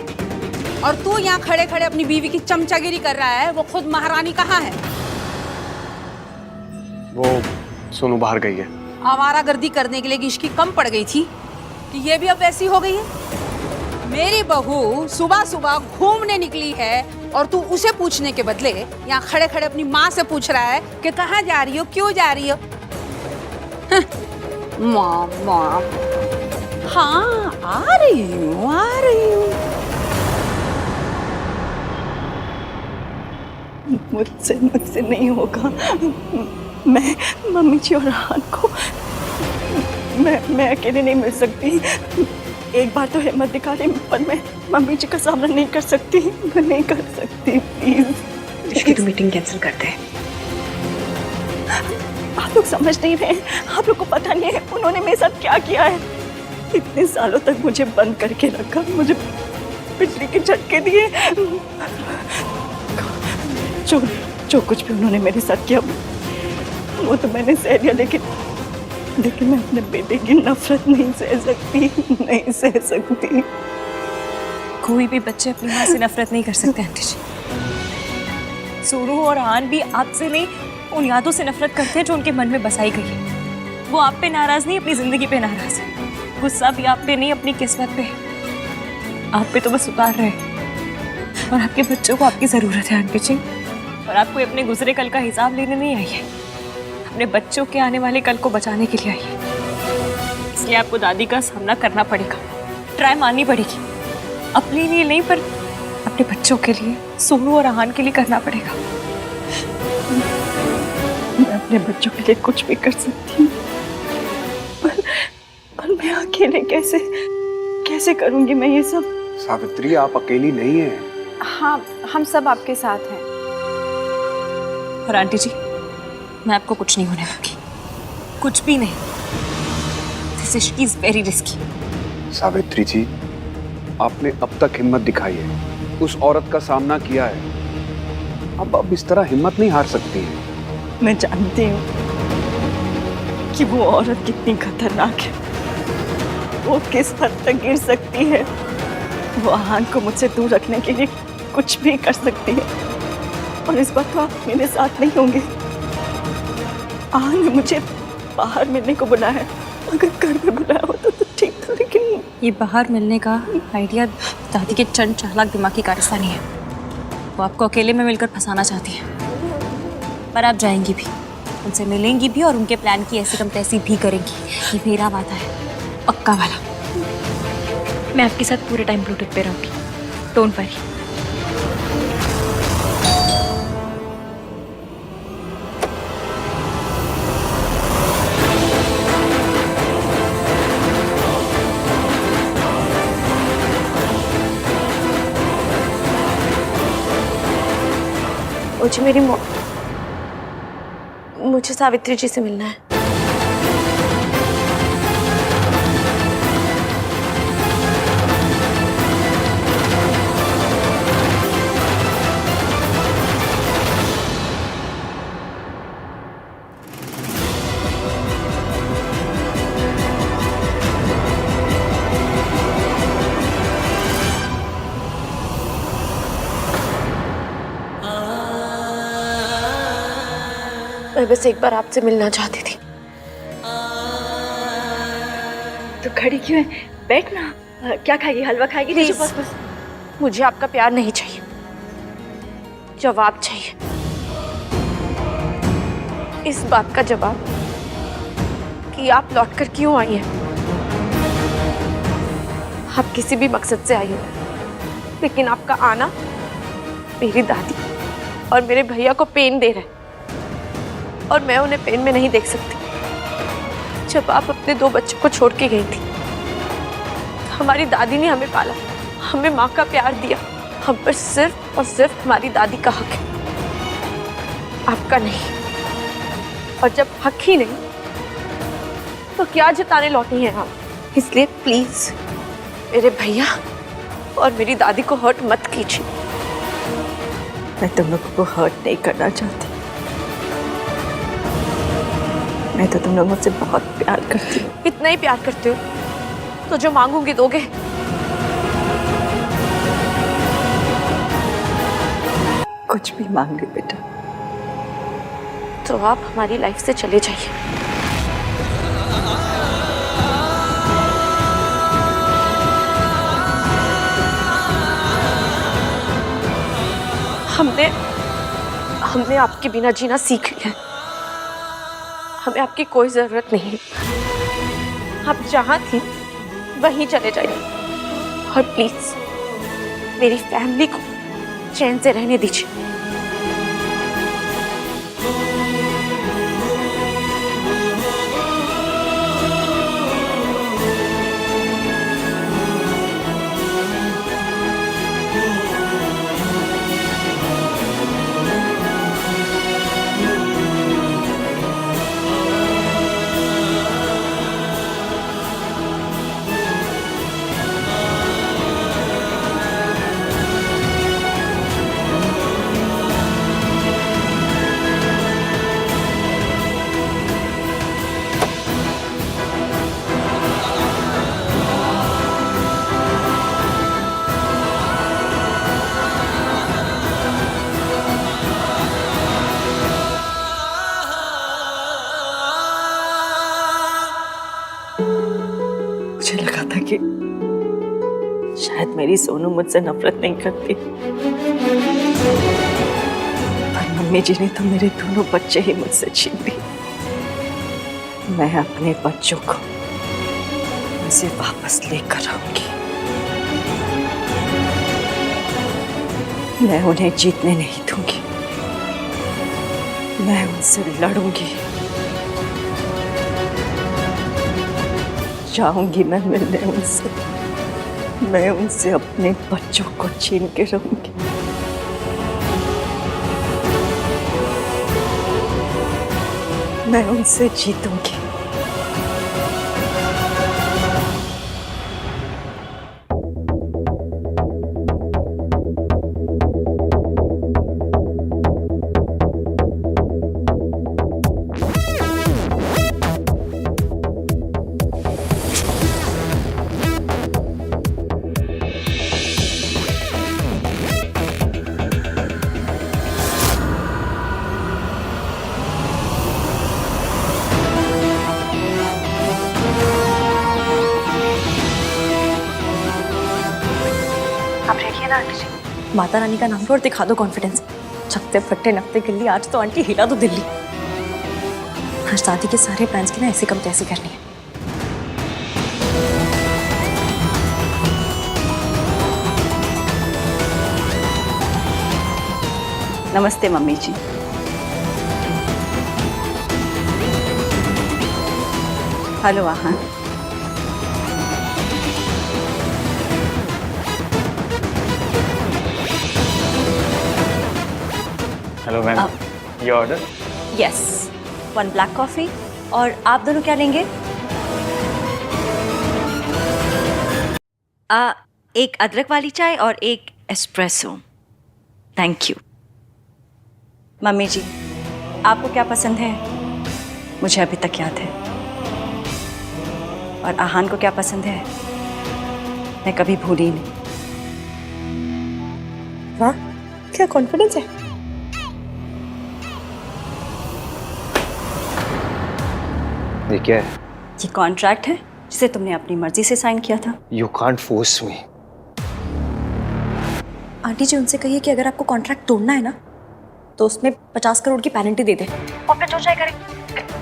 और तू यहाँ खड़े खड़े अपनी बीवी की चमचागिरी कर रहा है, वो खुद महारानी कहाँ है? वो सोनू बाहर गई है। आवारागर्दी करने के लिए इश्की कम पड़ गई थी कि ये भी अब वैसी हो गई है? मेरी बहू सुबह सुबह घूमने निकली है और तू उसे पूछने के बदले यहाँ खड़े खड़े अपनी माँ से पूछ रहा है कि कहाँ जा रही हो, क्यों जा रही हो? माँ माँ, हाँ आ रही हूँ, आ रही हूँ। मुझसे नहीं होगा। मैं मम्मी जी और आहान को मैं अकेले नहीं मिल सकती। एक बार तो हिम्मत दिखा रही, पर मैं मम्मी जी का सामना नहीं कर सकती। मैं नहीं कर सकती, प्लीज। इसकी तो मीटिंग कैंसिल करते हैं। आप लोग समझ नहीं रहे, आप लोग को पता नहीं है उन्होंने मेरे साथ क्या किया है। इतने सालों तक मुझे बंद करके रखा, मुझे बिजली के झटके दिए। जो कुछ भी उन्होंने मेरे साथ किया वो तो मैंने सह लिया, लेकिन मैं अपने बेटे की नफरत नहीं सह सकती, नहीं सह सकती। कोई भी बच्चे अपनी माँ से नफरत नहीं कर सकते आंटी जी। सोनू और आहान भी आपसे नहीं, उन यादों से नफरत करते हैं जो उनके मन में बसाई गई है। वो आप पे नाराज नहीं, अपनी जिंदगी पे नाराज है। गुस्सा भी आप पे नहीं, अपनी किस्मत पे। आप पे तो बस उतार रहे हैं। और आपके बच्चों को आपकी जरूरत है आंटी जी। और आपको अपने गुजरे कल का हिसाब लेने नहीं आई है, अपने बच्चों के आने वाले कल को बचाने के लिए आई है। इसलिए आपको दादी का सामना करना पड़ेगा, ट्राई मारनी पड़ेगी। अपने लिए नहीं, पर अपने बच्चों के लिए, सोनू और आहान के लिए करना पड़ेगा। मैं अपने बच्चों के लिए कुछ भी कर सकती हूँ, पर मैं अकेले कैसे करूँगी मैं ये सब? सावित्री, आप अकेली नहीं हैं। हाँ, हम सब आपके साथ हैं। और आंटी जी, मैं आपको कुछ नहीं होने दूंगी, कुछ भी नहीं। दिस इश्क इज वेरी रिस्की। सावित्री जी, आपने अब तक हिम्मत दिखाई है, उस औरत का सामना किया है। अब इस तरह हिम्मत नहीं हार सकती है। मैं जानती हूँ कि वो औरत कितनी खतरनाक है, वो किस हद तक गिर सकती है। वो आहान को मुझसे दूर रखने के लिए कुछ भी कर सकती है, और इस बार तो आप मेरे साथ नहीं होंगे। आहान ने मुझे बाहर मिलने को बुलाया है, अगर घर में बुलाया होता तो ठीक था, लेकिन ये बाहर मिलने का आइडिया दादी के चंड चालाक दिमाग की कारस्तानी है। वो आपको अकेले में मिलकर फंसाना चाहती है, पर आप जाएंगी भी, उनसे मिलेंगी भी और उनके प्लान की ऐसी कम तैसी भी करेंगी। ये मेरा वादा है, पक्का वाला। मैं आपके साथ पूरे टाइम ब्लूटूथ पे रहूंगी, डोंट वरी। मुझे मुझे सावित्री जी से मिलना है। मैं बस एक बार आपसे मिलना चाहती थी। तो खड़ी क्यों है? बैठ ना। क्या खाएगी? हलवा खाएगी? प्लीज, मुझे आपका प्यार नहीं चाहिए, जवाब चाहिए। इस बात का जवाब कि आप लौटकर क्यों आई हैं। आप किसी भी मकसद से आई हो, लेकिन आपका आना मेरी दादी और मेरे भैया को पेन दे रहा है, और मैं उन्हें पेन में नहीं देख सकती। जब आप अपने 2 बच्चों को छोड़ के गई थी, हमारी दादी ने हमें पाला, हमें माँ का प्यार दिया। हम पर सिर्फ और सिर्फ हमारी दादी का हक है, आपका नहीं। और जब हक ही नहीं, तो क्या जताने लौटी हैं आप? इसलिए प्लीज मेरे भैया और मेरी दादी को हर्ट मत कीजिए। मैं तुम लोगों को हर्ट नहीं करना चाहती। मैं तो तुम लोग मुझसे बहुत प्यार करती हूँ। इतना ही प्यार करते हो तो जो मांगूंगी दोगे? कुछ भी मांग ली बेटा। तो आप हमारी लाइफ से चले जाइए। हमने आपके बिना जीना सीख लिया है। हमें आपकी कोई जरूरत नहीं है। आप जहां थी वहीं चले जाइए, और प्लीज मेरी फैमिली को चैन से रहने दीजिए। मुझे लगा था कि शायद मेरी सोनू मुझसे नफरत नहीं करती, पर मम्मी जी ने तो मेरे दोनों बच्चे ही मुझसे छीन लिए। मैं अपने बच्चों को मुझसे वापस लेकर आऊंगी। मैं उन्हें जीतने नहीं दूंगी। मैं उनसे लड़ूंगी। जाऊंगी मैं मिलने उनसे। मैं उनसे अपने बच्चों को छीन के रहूंगी। मैं उनसे जीतूंगी। माता रानी का नाम लो और दिखा दो कॉन्फिडेंस। छकते फट्टे नकते गिल्ली, आज तो आंटी हिला दो दिल्ली। आज शादी के सारे प्लान्स की ना ऐसे कम तैसे करनी है। नमस्ते मम्मी जी। हेलो आहान। हेलो मैम, ये ऑर्डर? Yes, 1 black coffee. और आप दोनों क्या लेंगे? एक अदरक वाली चाय और एक एस्प्रेसो। Thank you. मम्मी जी, आपको क्या पसंद है मुझे अभी तक याद है, और आहान को क्या पसंद है मैं कभी भूली नहीं। वाह, क्या कॉन्फिडेंस है। ये क्या है? ये कॉन्ट्रैक्ट है जिसे तुमने अपनी मर्जी से साइन किया था। You can't force me. Aunty ji उनसे कहिए कि अगर आपको कॉन्ट्रैक्ट तोड़ना है ना तो उसमें 50 करोड़ की पेनल्टी दे दे और फिर जो चाहे करें।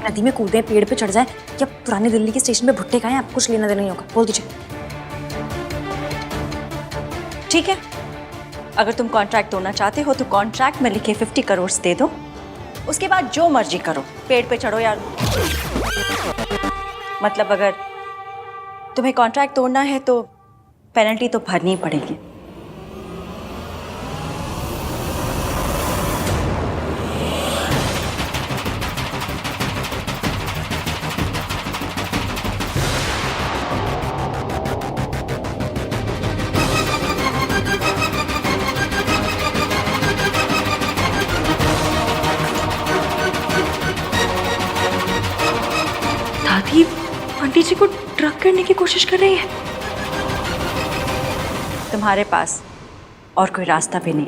नदी में कूदें, पेड़ पे चढ़ जाए या पुरानी दिल्ली के स्टेशन पे भुट्टे खाएं, आपको कुछ लेना देना नहीं होगा। बोल दीजिए। ठीक है, अगर तुम कॉन्ट्रैक्ट तोड़ना चाहते हो तो कॉन्ट्रैक्ट में लिखे 50 करोड़ दे दो, उसके बाद जो मर्जी करो, पेड़ पे चढ़ो यार। मतलब अगर तुम्हें कॉन्ट्रैक्ट तोड़ना है तो पेनल्टी तो भरनी ही पड़ेगी। दादी आंटी जी को ड्रग करने की कोशिश कर रही है। तुम्हारे पास और कोई रास्ता भी नहीं।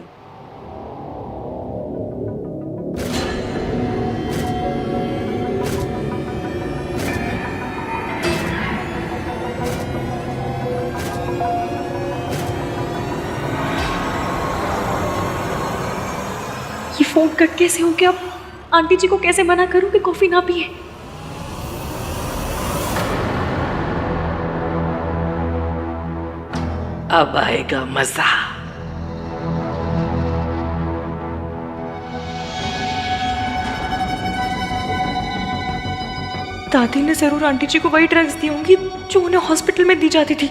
ये फोन कट कैसे हो गया? अब आंटी जी को कैसे मना करूं कि कॉफी ना पिए? अब आएगा मजा। दादी ने जरूर आंटी जी को वही ड्रग्स दी होंगी जो उन्हें हॉस्पिटल में दी जाती थी।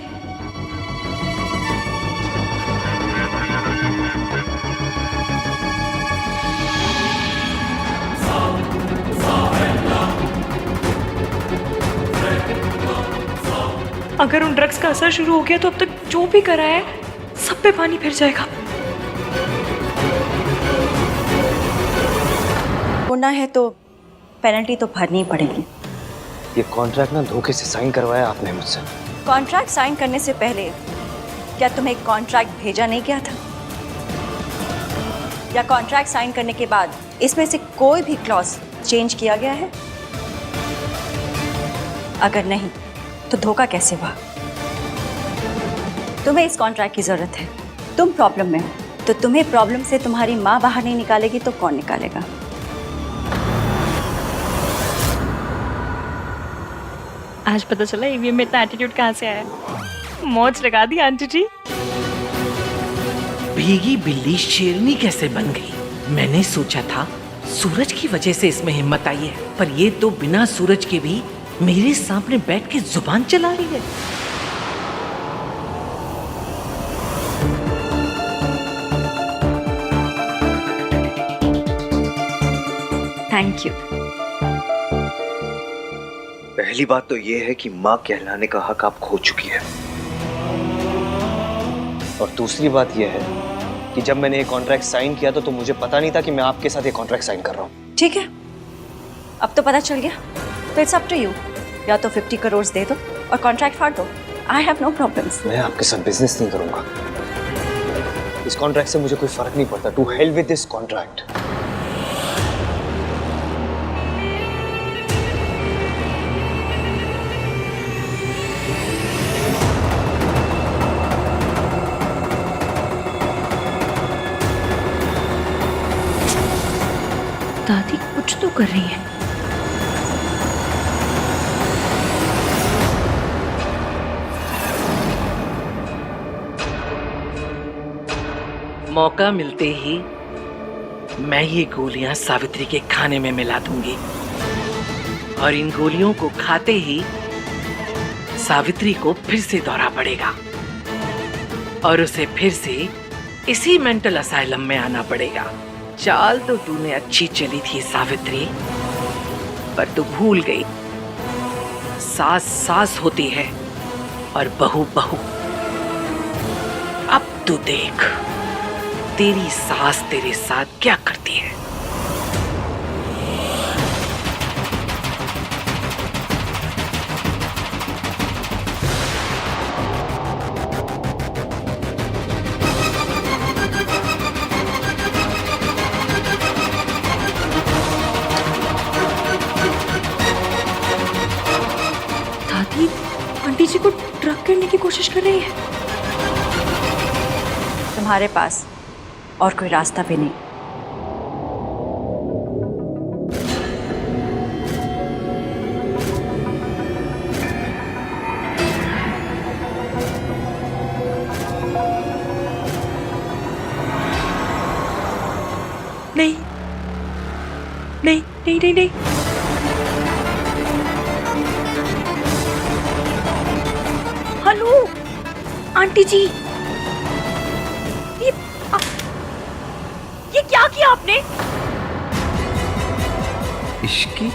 अगर उन ड्रग्स का असर शुरू हो गया तो अब तक जो भी करा है सब पे पानी फिर जाएगा। होना है तो पेनल्टी तो भरनी ही पड़ेगी। ये कॉन्ट्रैक्ट ना धोखे से साइन करवाया आपने मुझसे। कॉन्ट्रैक्ट साइन करने से पहले क्या तुम्हें कॉन्ट्रैक्ट भेजा नहीं गया था? या कॉन्ट्रैक्ट साइन करने के बाद इसमें से कोई भी क्लॉज चेंज किया गया है? अगर नहीं तो धोखा कैसे हुआ? तुम्हें इस कॉन्ट्रैक्ट की जरूरत है, तुम प्रॉब्लम में हो, तो तुम्हें प्रॉब्लम से तुम्हारी माँ बाहर नहीं निकालेगी तो कौन निकालेगा? आज पता चला ईवीएम में इतना एटीट्यूड कहाँ से आया। मौज लगा दी आंटी जी। भीगी बिल्ली शेरनी कैसे बन गई? मैंने सोचा था सूरज की वजह से इसमें हिम्मत आई है, पर ये तो बिना सूरज के भी मेरे सामने बैठ के जुबान चला रही है। Thank you. पहली बात तो ये है कि माँ कहलाने का हक आप खो चुकी है, और दूसरी बात ये है कि जब मैंने ये कॉन्ट्रैक्ट साइन किया तो मुझे पता नहीं था कि मैं आपके साथ ये कॉन्ट्रैक्ट साइन कर रहा हूँ। ठीक है, अब तो पता चल गया, तो इट्स अप टू यू। या तो 50 करोड़ दे दो और कॉन्ट्रैक्ट फाड़ दो। I have no problems. मैं आपके साथ बिजनेस नहीं करूंगा। इस कॉन्ट्रैक्ट से मुझे कोई फर्क नहीं पड़ता। To hell with this contract. दादी कुछ तो कर रही है। मौका मिलते ही मैं ये गोलियां सावित्री के खाने में मिला दूंगी, और इन गोलियों को खाते ही सावित्री को फिर से दौरा पड़ेगा और उसे फिर से इसी मेंटल असाइलम में आना पड़ेगा। चाल तो तूने अच्छी चली थी सावित्री, पर तू भूल गई सास सास होती है और बहू बहू। अब तू देख तेरी सास तेरे साथ क्या करती है। कोशिश कर रही है? तुम्हारे पास और कोई रास्ता भी नहीं। नहीं नहीं नहीं नहीं नहीं। हेलो आंटी जी, ये क्या किया आपने? इश्की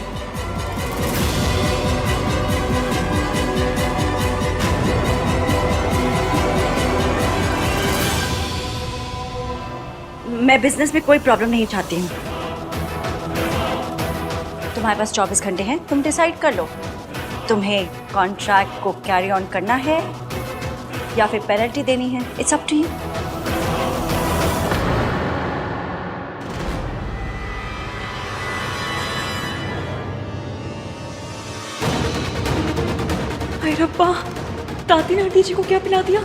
मैं बिजनेस में कोई प्रॉब्लम नहीं चाहती हूँ। तुम्हारे पास 24 घंटे हैं, तुम डिसाइड कर लो। तुम्हें कॉन्ट्रैक्ट को कैरी ऑन करना है या फिर पेनल्टी देनी है। It's up to you. हाय रब्बा, दादी ने आंटी जी को क्या पिला दिया?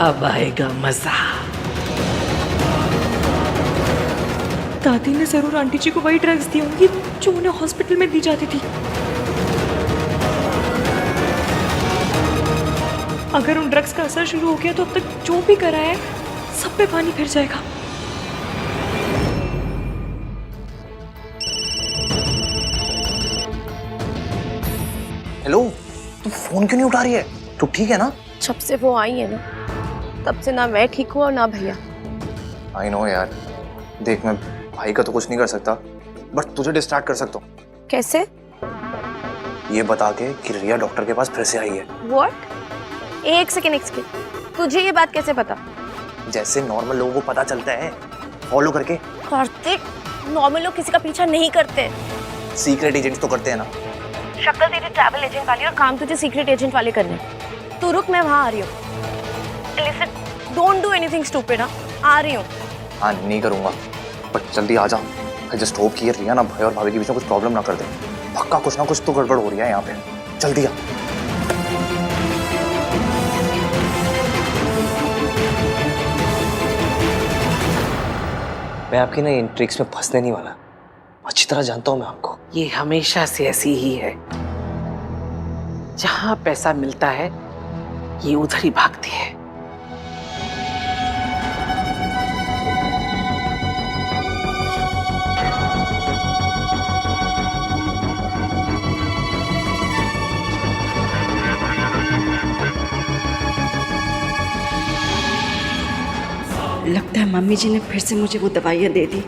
अब आएगा मजा। दादी ने जरूर आंटी जी को वही ड्रग्स दी होंगी जो उन्हें हॉस्पिटल में दी जाती थी। अगर उन ड्रग्स का असर शुरू हो गया तो अब तक जो भी करा है सब पे पानी फिर जाएगा। हेलो, तू फोन क्यों नहीं उठा रही है? तू ठीक है ना? जब से वो आई है ना, तब से ना मैं ठीक हूँ और ना भैया। आई नो यार, देख मैं भाई का तो कुछ नहीं कर सकता, बट तुझे डिस्ट्रैक्ट कर सकता हूँ। कैसे? ये बता के कि रिया डॉक्टर के पास फिर से आई है। What? एक सेकेंड, तुझे ये बात कैसे पता? जैसे नॉर्मल लोगों को पता चलता है फॉलो करके। कार्तिक, नॉर्मल लोग किसी का पीछा नहीं करते। सीक्रेट एजेंट्स तो करते हैं ना। शक्ल तेरी ट्रैवल एजेंट वाली और काम तुझे सीक्रेट एजेंट वाले करने। तू रुक, मैं वहाँ आ रही हूँ। Listen, don't do anything stupid, हाँ? आ रही हूँ। हाँ नहीं करूँगा, बट जल्दी आ जा। I just hope कि ये रिया ना भाई और भाभी के बीच में कुछ प्रॉब्लम ना कर दे। पक्का कुछ ना कुछ तो गड़बड़ हो रही है यहाँ पे। जल्दी आ। मैं आपकी ना इन ट्रिक्स में फंसने नहीं वाला। अच्छी तरह जानता हूँ मैं आपको। ये हमेशा से ऐसी ही है। जहां पैसा मिलता है ये उधर ही भागती है। लगता है मम्मी जी ने फिर से मुझे वो दवाइयाँ दे दी।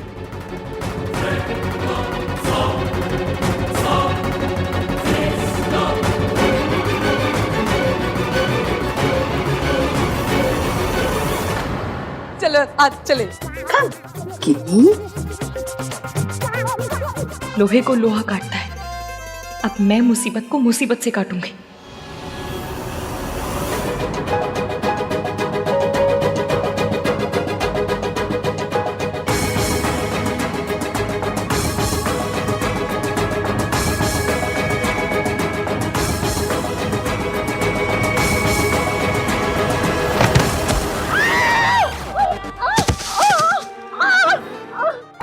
चलो आज चले। लोहे को लोहा काटता है। अब मैं मुसीबत को मुसीबत से काटूंगी।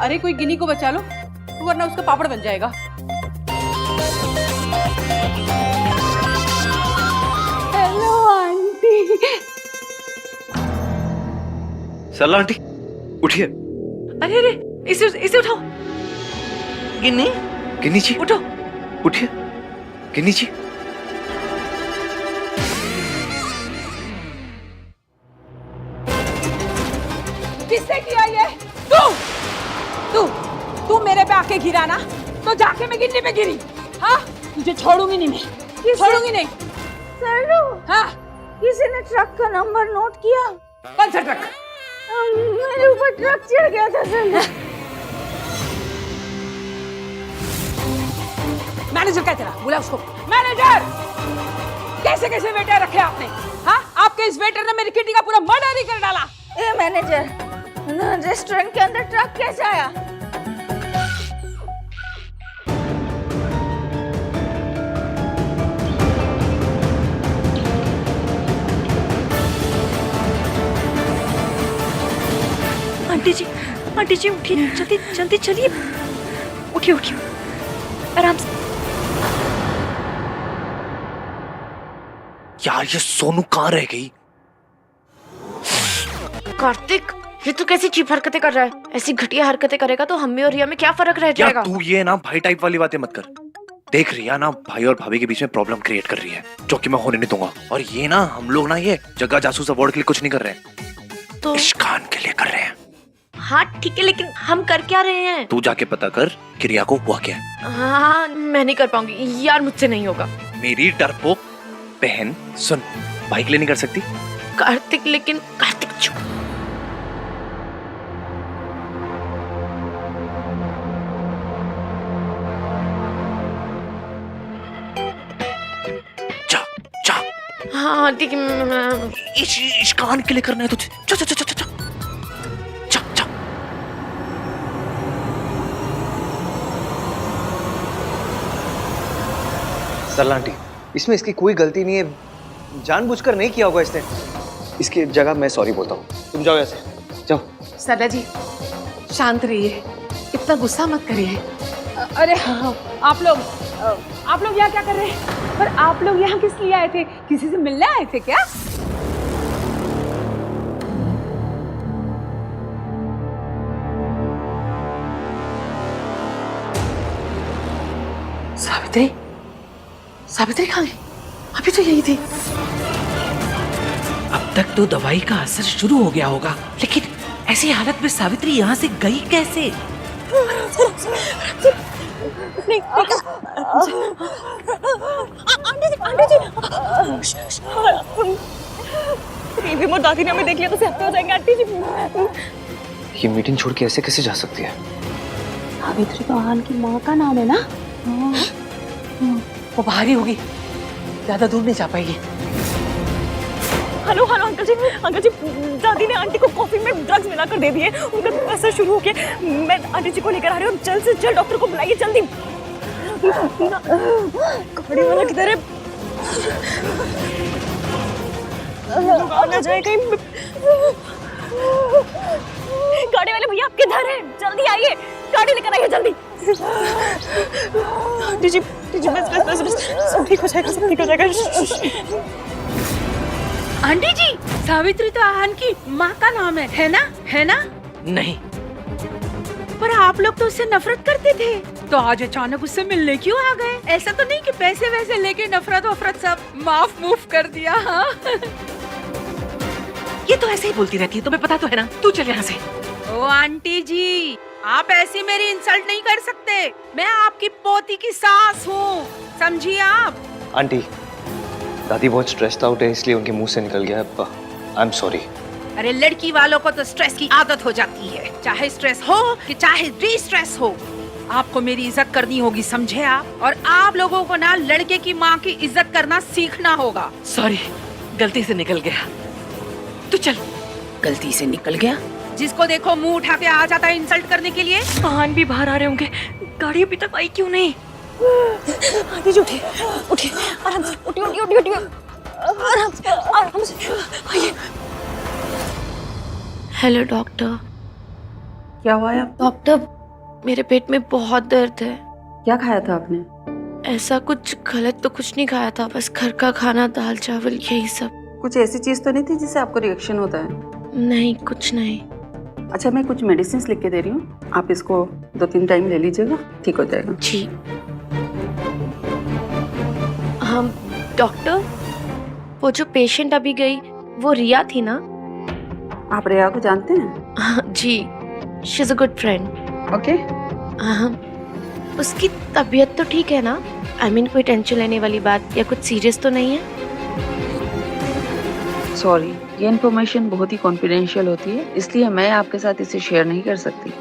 अरे कोई गिनी को बचा लो, वरना उसका पापड़ बन जाएगा। Hello aunty. सरला आंटी उठिए। अरे अरे, इसे उठाओ। गिन्नी, गिन्नी जी उठो। उठिए। गिन्नी जी किसने किया ये? तू मेरे पे आके गिरा ना, तो जाके मैं गिन्नी पे गिरी। हाँ, तुझे छोड़ूंगी नहीं मैं, छोड़ूंगी नहीं। सरू, हाँ, किसी ने ट्रक का नंबर नोट किया? कौन सा ट्रक? मेरे ऊपर ट्रक चढ़ गया था सर। मैनेजर क्या तेरा? बुला उसको। मैनेजर! कैसे कैसे वेटर रखे आपने? हाँ, आपके इस वेटर ने मेरी किटी का पूरा मर्डर ही कर डाला। ए मैनेजर, रेस्टोरेंट के अंदर ट्रक कैसे आया? आंटी जी उठिए, जल्दी जल्दी चलिए, उठिए उठिए, आराम से। यार ये सोनू कहाँ रह गई? कार्तिक, ये तू कैसी चीप हरकतें कर रहा है? ऐसी घटिया हरकतें करेगा तो हम में और रिया में क्या फर्क रह जाएगा? यार तू ये ना भाई टाइप वाली बातें मत कर। देख रिया ना भाई और भाभी के बीच में प्रॉब्लम क्रिएट कर रही है, जो कि मैं होने नहीं दूंगा। और ये ना हम लोग ना ये जगह जासूस अवार्ड के लिए कुछ नहीं कर रहे हैं, तो इश्कान के लिए कर रहे हैं। हाँ ठीक है, लेकिन हम कर क्या रहे हैं? तू जाके पता कर कि रिया को हुआ क्या है। हाँ मैं नहीं कर पाऊंगी यार, मुझसे नहीं होगा। मेरी डरपोक बहन सुन, भाई के लिए नहीं कर सकती? कार्तिक, लेकिन कार्तिक चुप। जा जा। हाँ ठीक है, इश्कान के लिए करना है तुझे। जा जा जा जा जा जा जा। सरला आंटी, इसमें इसकी कोई गलती नहीं है, जानबूझकर नहीं किया होगा इसने। इसकी जगह मैं सॉरी बोलता हूँ, तुम जाओ ऐसे, जाओ। सरला जी शांत रहिए, इतना गुस्सा मत करिए। अरे हाँ, आप लोग यहाँ क्या कर रहे हैं? पर आप लोग यहाँ किस लिए आए थे? किसी से मिलने आए थे क्या? सावित्री, सावित्री कहाँ गई? अभी तो यही थी। अब तक तो दवाई का असर शुरू हो गया होगा, लेकिन ऐसी हालत में सावित्री यहाँ से गई कैसे? रिमोट दादी ने हमें देख लिया तो सहते हो जाएंगे आंटी जी। ये मीटिंग छोड़ के ऐसे कैसे जा सकती है? सावित्री तो आहान की माँ का नाम है ना? वो बाहर ही होगी, ज्यादा दूर नहीं जा पाएगी। हेलो हेलो अंकल जी, दादी ने आंटी को कॉफी में ड्रग्स मिलाकर दे दिए, उनका असर शुरू हो गया। मैं आंटी जी को लेकर आ रही हूँ, जल्द से जल्द डॉक्टर को बुलाइए, जल्दी। गाड़ी वाला किधर है? आ जाए कहीं। गाड़ी वाले भैया आप किधर हैं? जल्दी आइए, गाड़ी लेकर आइए जल्दी। आंटी जी बस सब ठीक हो जाएगा, सब ठीक हो जाएगा। आंटी जी, सावित्री तो आहान की माँ का नाम है ना? है ना? नहीं, पर आप लोग तो उससे नफरत करते थे, तो आज अचानक उससे मिलने क्यों आ गए? ऐसा तो नहीं कि पैसे वैसे लेके नफरत वफरत सब माफ मूफ कर दिया? हाँ ये तो ऐसे ही बोलती रहती है, तुम्हें पता तो है ना। तू चल यहाँ से। ओ आंटी जी, आप ऐसी मेरी इंसल्ट नहीं कर सकते। मैं आपकी पोती की सास हूँ, समझिए आप। आंटी, दादी बहुत स्ट्रेस्ड आउट है, इसलिए उनके मुंह से निकल गया। I am sorry. अरे लड़की वालों को तो स्ट्रेस की आदत हो जाती है, चाहे स्ट्रेस हो कि चाहे डी स्ट्रेस हो। आपको मेरी इज्जत करनी होगी, समझे आप? और आप लोगों को ना लड़के की माँ की इज्जत करना सीखना होगा। सॉरी, गलती से निकल गया। तू चल। गलती से निकल गया? जिसको देखो मुंह उठा के आ जाता है इंसल्ट करने के लिए। आहान भी बाहर आ रहे होंगे, गाड़ी अभी तक आई क्यों नहीं? आंटी जी उठिए, आराम से, उठिए, आराम से आइए। Hello doctor. क्या हुआ है? डॉक्टर, मेरे पेट में बहुत दर्द है। क्या खाया था आपने? ऐसा कुछ गलत तो कुछ नहीं खाया था, बस घर का खाना, दाल चावल यही सब। कुछ ऐसी चीज तो नहीं थी जिससे आपको रिएक्शन होता है? नहीं, कुछ नहीं। अच्छा, मैं कुछ मेडिसिन लिख के दे रही हूँ, आप इसको 2-3 टाइम ले लीजिएगा, ठीक हो जाएगा। जी। हाँ डॉक्टर, वो जो पेशेंट अभी गई वो रिया थी ना? आप रिया को जानते हैं? जी, she is a good friend. Okay. हाँ, उसकी तबीयत तो ठीक है ना? आई मीन कोई टेंशन लेने वाली बात या कुछ सीरियस तो नहीं है? सॉरी, ये इन्फॉर्मेशन बहुत ही कॉन्फिडेंशियल होती है, इसलिए मैं आपके साथ इसे शेयर नहीं कर सकती।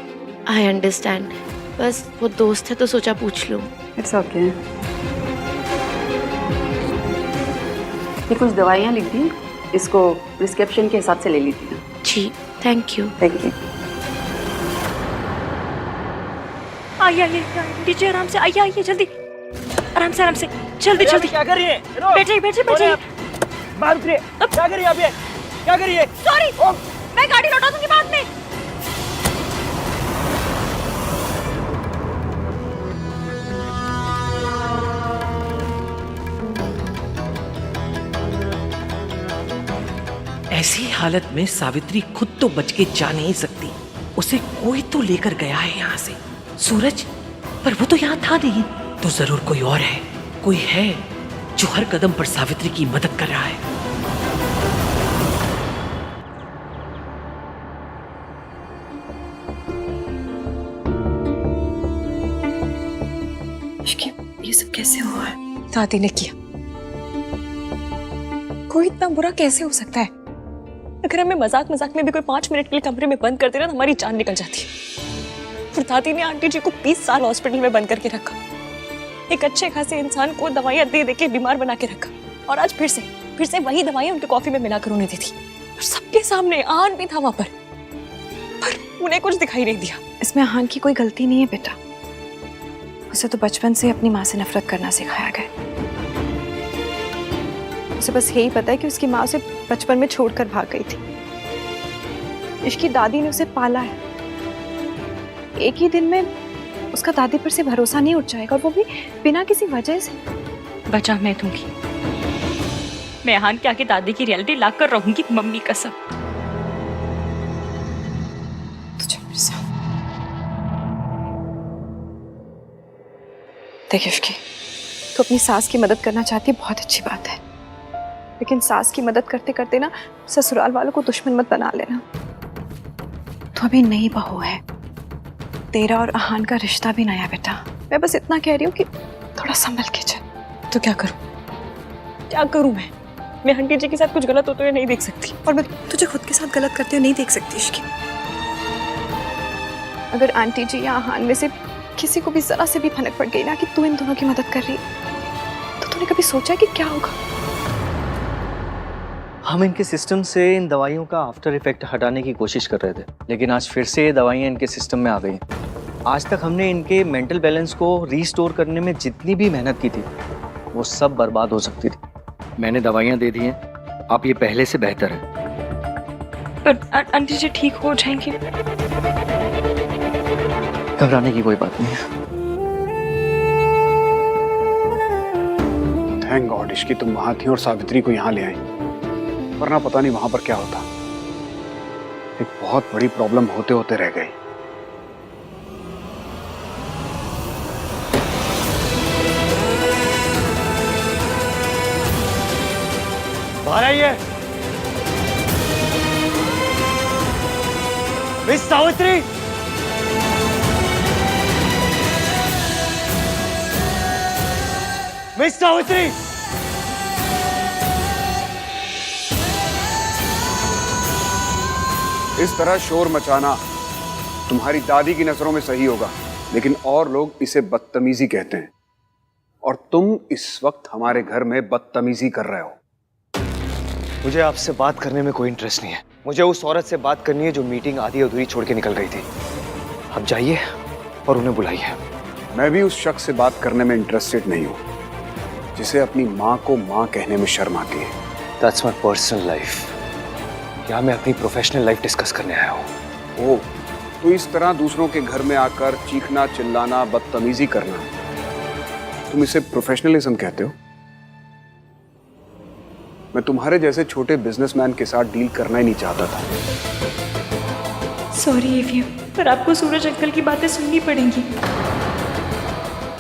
आई अंडरस्टैंड, बस वो दोस्त है तो सोचा पूछ लूं। It's okay. ये कुछ दवाइयाँ लिख दी, इसको प्रिस्क्रिप्शन के हिसाब से ले लीजिए। जी, थैंक यू। Thank you. आइए नीचे, आराम से आइए, जल्दी, आराम से, जल्दी। क्या कर रही है? बैठिए। बाहर उतरिए। क्या कर रही है? सॉरी, मैं गाड़ी लौटा दूंगी बाद में। हालत में सावित्री खुद तो बच के जा नहीं सकती, उसे कोई तो लेकर गया है यहाँ से। सूरज, पर वो तो यहाँ था नहीं, तो जरूर कोई और है, कोई है जो हर कदम पर सावित्री की मदद कर रहा है। ये सब कैसे हुआ है? दादी ने किया। कोई इतना बुरा कैसे हो सकता है? अगर हमें मजाक मजाक में भी कोई 5 मिनट के लिए कमरे में बंद कर देना तो हमारी जान निकल जाती है। और दादी ने आंटी जी को 20 साल हॉस्पिटल में बंद करके रखा, एक अच्छे खासे इंसान को दवाइयां दे दे के बीमार बना के रखा, और आज फिर से वही दवाइयां उनके कॉफी में मिलाकर उन्हें दी थी। और सबके सामने आहान भी था वहां पर उन्हें कुछ दिखाई नहीं दिया। इसमें आहान की कोई गलती नहीं है बेटा, उसे तो बचपन से अपनी माँ से नफरत करना सिखाया गया। उसे बस यही पता है कि उसकी माँ उसे बचपन में छोड़कर भाग गई थी। इसकी दादी ने उसे पाला है। एक ही दिन में उसका दादी पर से भरोसा नहीं उठ जाएगा, और वो भी बिना किसी वजह से। बचा मैं दूंगी, मैं आहान के आगे दादी की रियलिटी लाकर रहूंगी, मम्मी कसम। देखिए उसकी तो अपनी सास की मदद करना चाहती है, बहुत अच्छी बात है, लेकिन सास की मदद करते करते ना ससुराल वालों को दुश्मन मत बना लेना। तो अभी नई बहू है, तेरा और आहान का रिश्ता भी नया बेटा। मैं बस इतना कह रही हूँ कि थोड़ा संभल के चल। तो क्या करूं मैं आंटी जी के साथ कुछ गलत होते हुए नहीं देख सकती, और मैं तुझे खुद के साथ गलत करते हुए नहीं देख सकती इसकी। अगर आंटी जी या आहान में से किसी को भी जरा से भी भनक पड़ गई ना कि तू इन दोनों की मदद कर रही, तो तूने कभी सोचा कि क्या होगा? हम इनके सिस्टम से इन दवाइयों का आफ्टर इफेक्ट हटाने की कोशिश कर रहे थे, लेकिन आज फिर से ये दवाइयाँ इनके सिस्टम में आ गई। आज तक हमने इनके मेंटल बैलेंस को रीस्टोर करने में जितनी भी मेहनत की थी, वो सब बर्बाद हो सकती थी। मैंने दवाइयाँ दे दी हैं, आप ये पहले से बेहतर है। पर आंटी जी ठीक हो जाएंगे, घबराने की कोई बात नहीं है। थैंक गॉड इश्की तुम वहां थी और सावित्री को यहाँ ले आई, वरना पता नहीं वहां पर क्या होता। एक बहुत बड़ी प्रॉब्लम होते होते रह गई। बाहर आइए। मिस सावित्री, मिस सावित्री, इस तरह शोर मचाना तुम्हारी दादी की नजरों में सही होगा, लेकिन और लोग इसे बदतमीजी कहते हैं, और तुम इस वक्त हमारे घर में बदतमीजी कर रहे हो। मुझे आपसे बात करने में कोई इंटरेस्ट नहीं है। मुझे उस औरत से बात करनी है जो मीटिंग आधी अधूरी छोड़ के निकल गई थी। आप जाइए और उन्हें बुलाइए। मैं भी उस शख्स से बात करने में इंटरेस्टेड नहीं हूं जिसे अपनी माँ को माँ कहने में शर्म आती है। That's my personal life. यहाँ मैं अपनी प्रोफेशनल लाइफ डिस्कस करने आया हूँ। ओह, तो इस तरह दूसरों के घर में आकर चीखना, चिल्लाना, बदतमीजी करना, तुम इसे प्रोफेशनलिज्म कहते हो? मैं तुम्हारे जैसे छोटे बिजनेसमैन के साथ डील करना ही नहीं चाहता था। सॉरी एवीएम, पर आपको सूरज अंकल की बातें सुननी पड़ेंगी।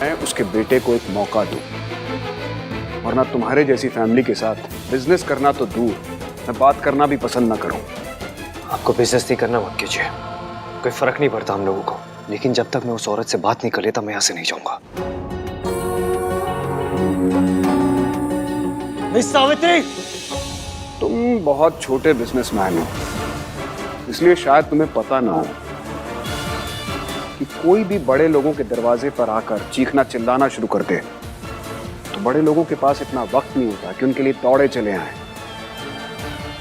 मैं उसके बेटे को एक मौका दूं, वरना तुम्हारे जैसी फैमिली के साथ बिजनेस करना तो दूर, मैं बात करना भी पसंद ना करूं। आपको बिजनेस नहीं करना मत कीजिए, कोई फर्क नहीं पड़ता हम लोगों को, लेकिन जब तक मैं उस औरत से बात नहीं कर लेता मैं यहाँ से नहीं जाऊंगा। मिस सावित्री, तुम बहुत छोटे बिजनेसमैन हो, इसलिए शायद तुम्हें पता ना हो कि कोई भी बड़े लोगों के दरवाजे पर आकर चीखना चिल्लाना शुरू कर दे तो बड़े लोगों के पास इतना वक्त नहीं होता कि उनके लिए दौड़े चले आए।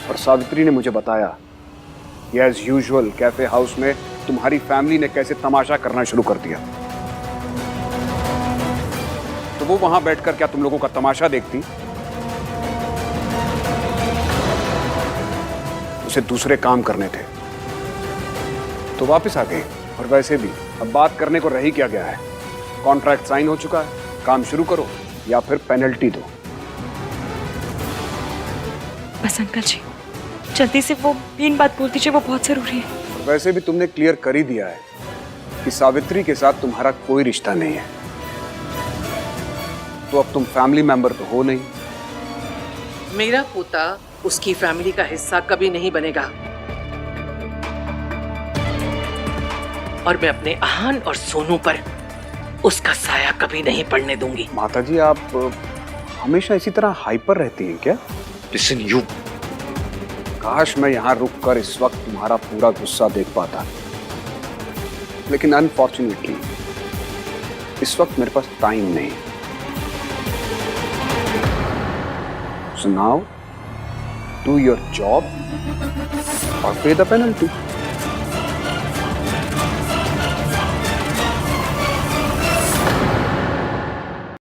और सावित्री ने मुझे बताया कि एज यूजुअल कैफे हाउस में तुम्हारी फैमिली ने कैसे तमाशा करना शुरू कर दिया। तो वो वहां बैठकर क्या तुम लोगों का तमाशा देखती? उसे दूसरे काम करने थे तो वापस आ गई। और वैसे भी अब बात करने को रह ही क्या गया है, कॉन्ट्रैक्ट साइन हो चुका है, काम शुरू करो या फिर पेनल्टी दो। बस अंकल जी, जल्दी से वो मेन बात बोल दीजिए, वो बहुत जरूरी है। और वैसे भी तुमने क्लियर कर ही दिया है कि सावित्री के साथ तुम्हारा कोई रिश्ता नहीं है, तो अब तुम फैमिली मेंबर तो हो नहीं। मेरा पोता उसकी फैमिली का हिस्सा कभी नहीं बनेगा, और मैं अपने आहान और सोनू पर उसका साया कभी नहीं पड़ने दूंगी। माताजी, आप हमेशा इसी तरह हाइपर रहती हैं क्या? लिसन यू, काश मैं यहाँ रुककर इस वक्त तुम्हारा पूरा गुस्सा देख पाता, लेकिन अनफॉर्चुनेटली इस वक्त मेरे पास टाइम नहीं। So now, do your job or pay the penalty.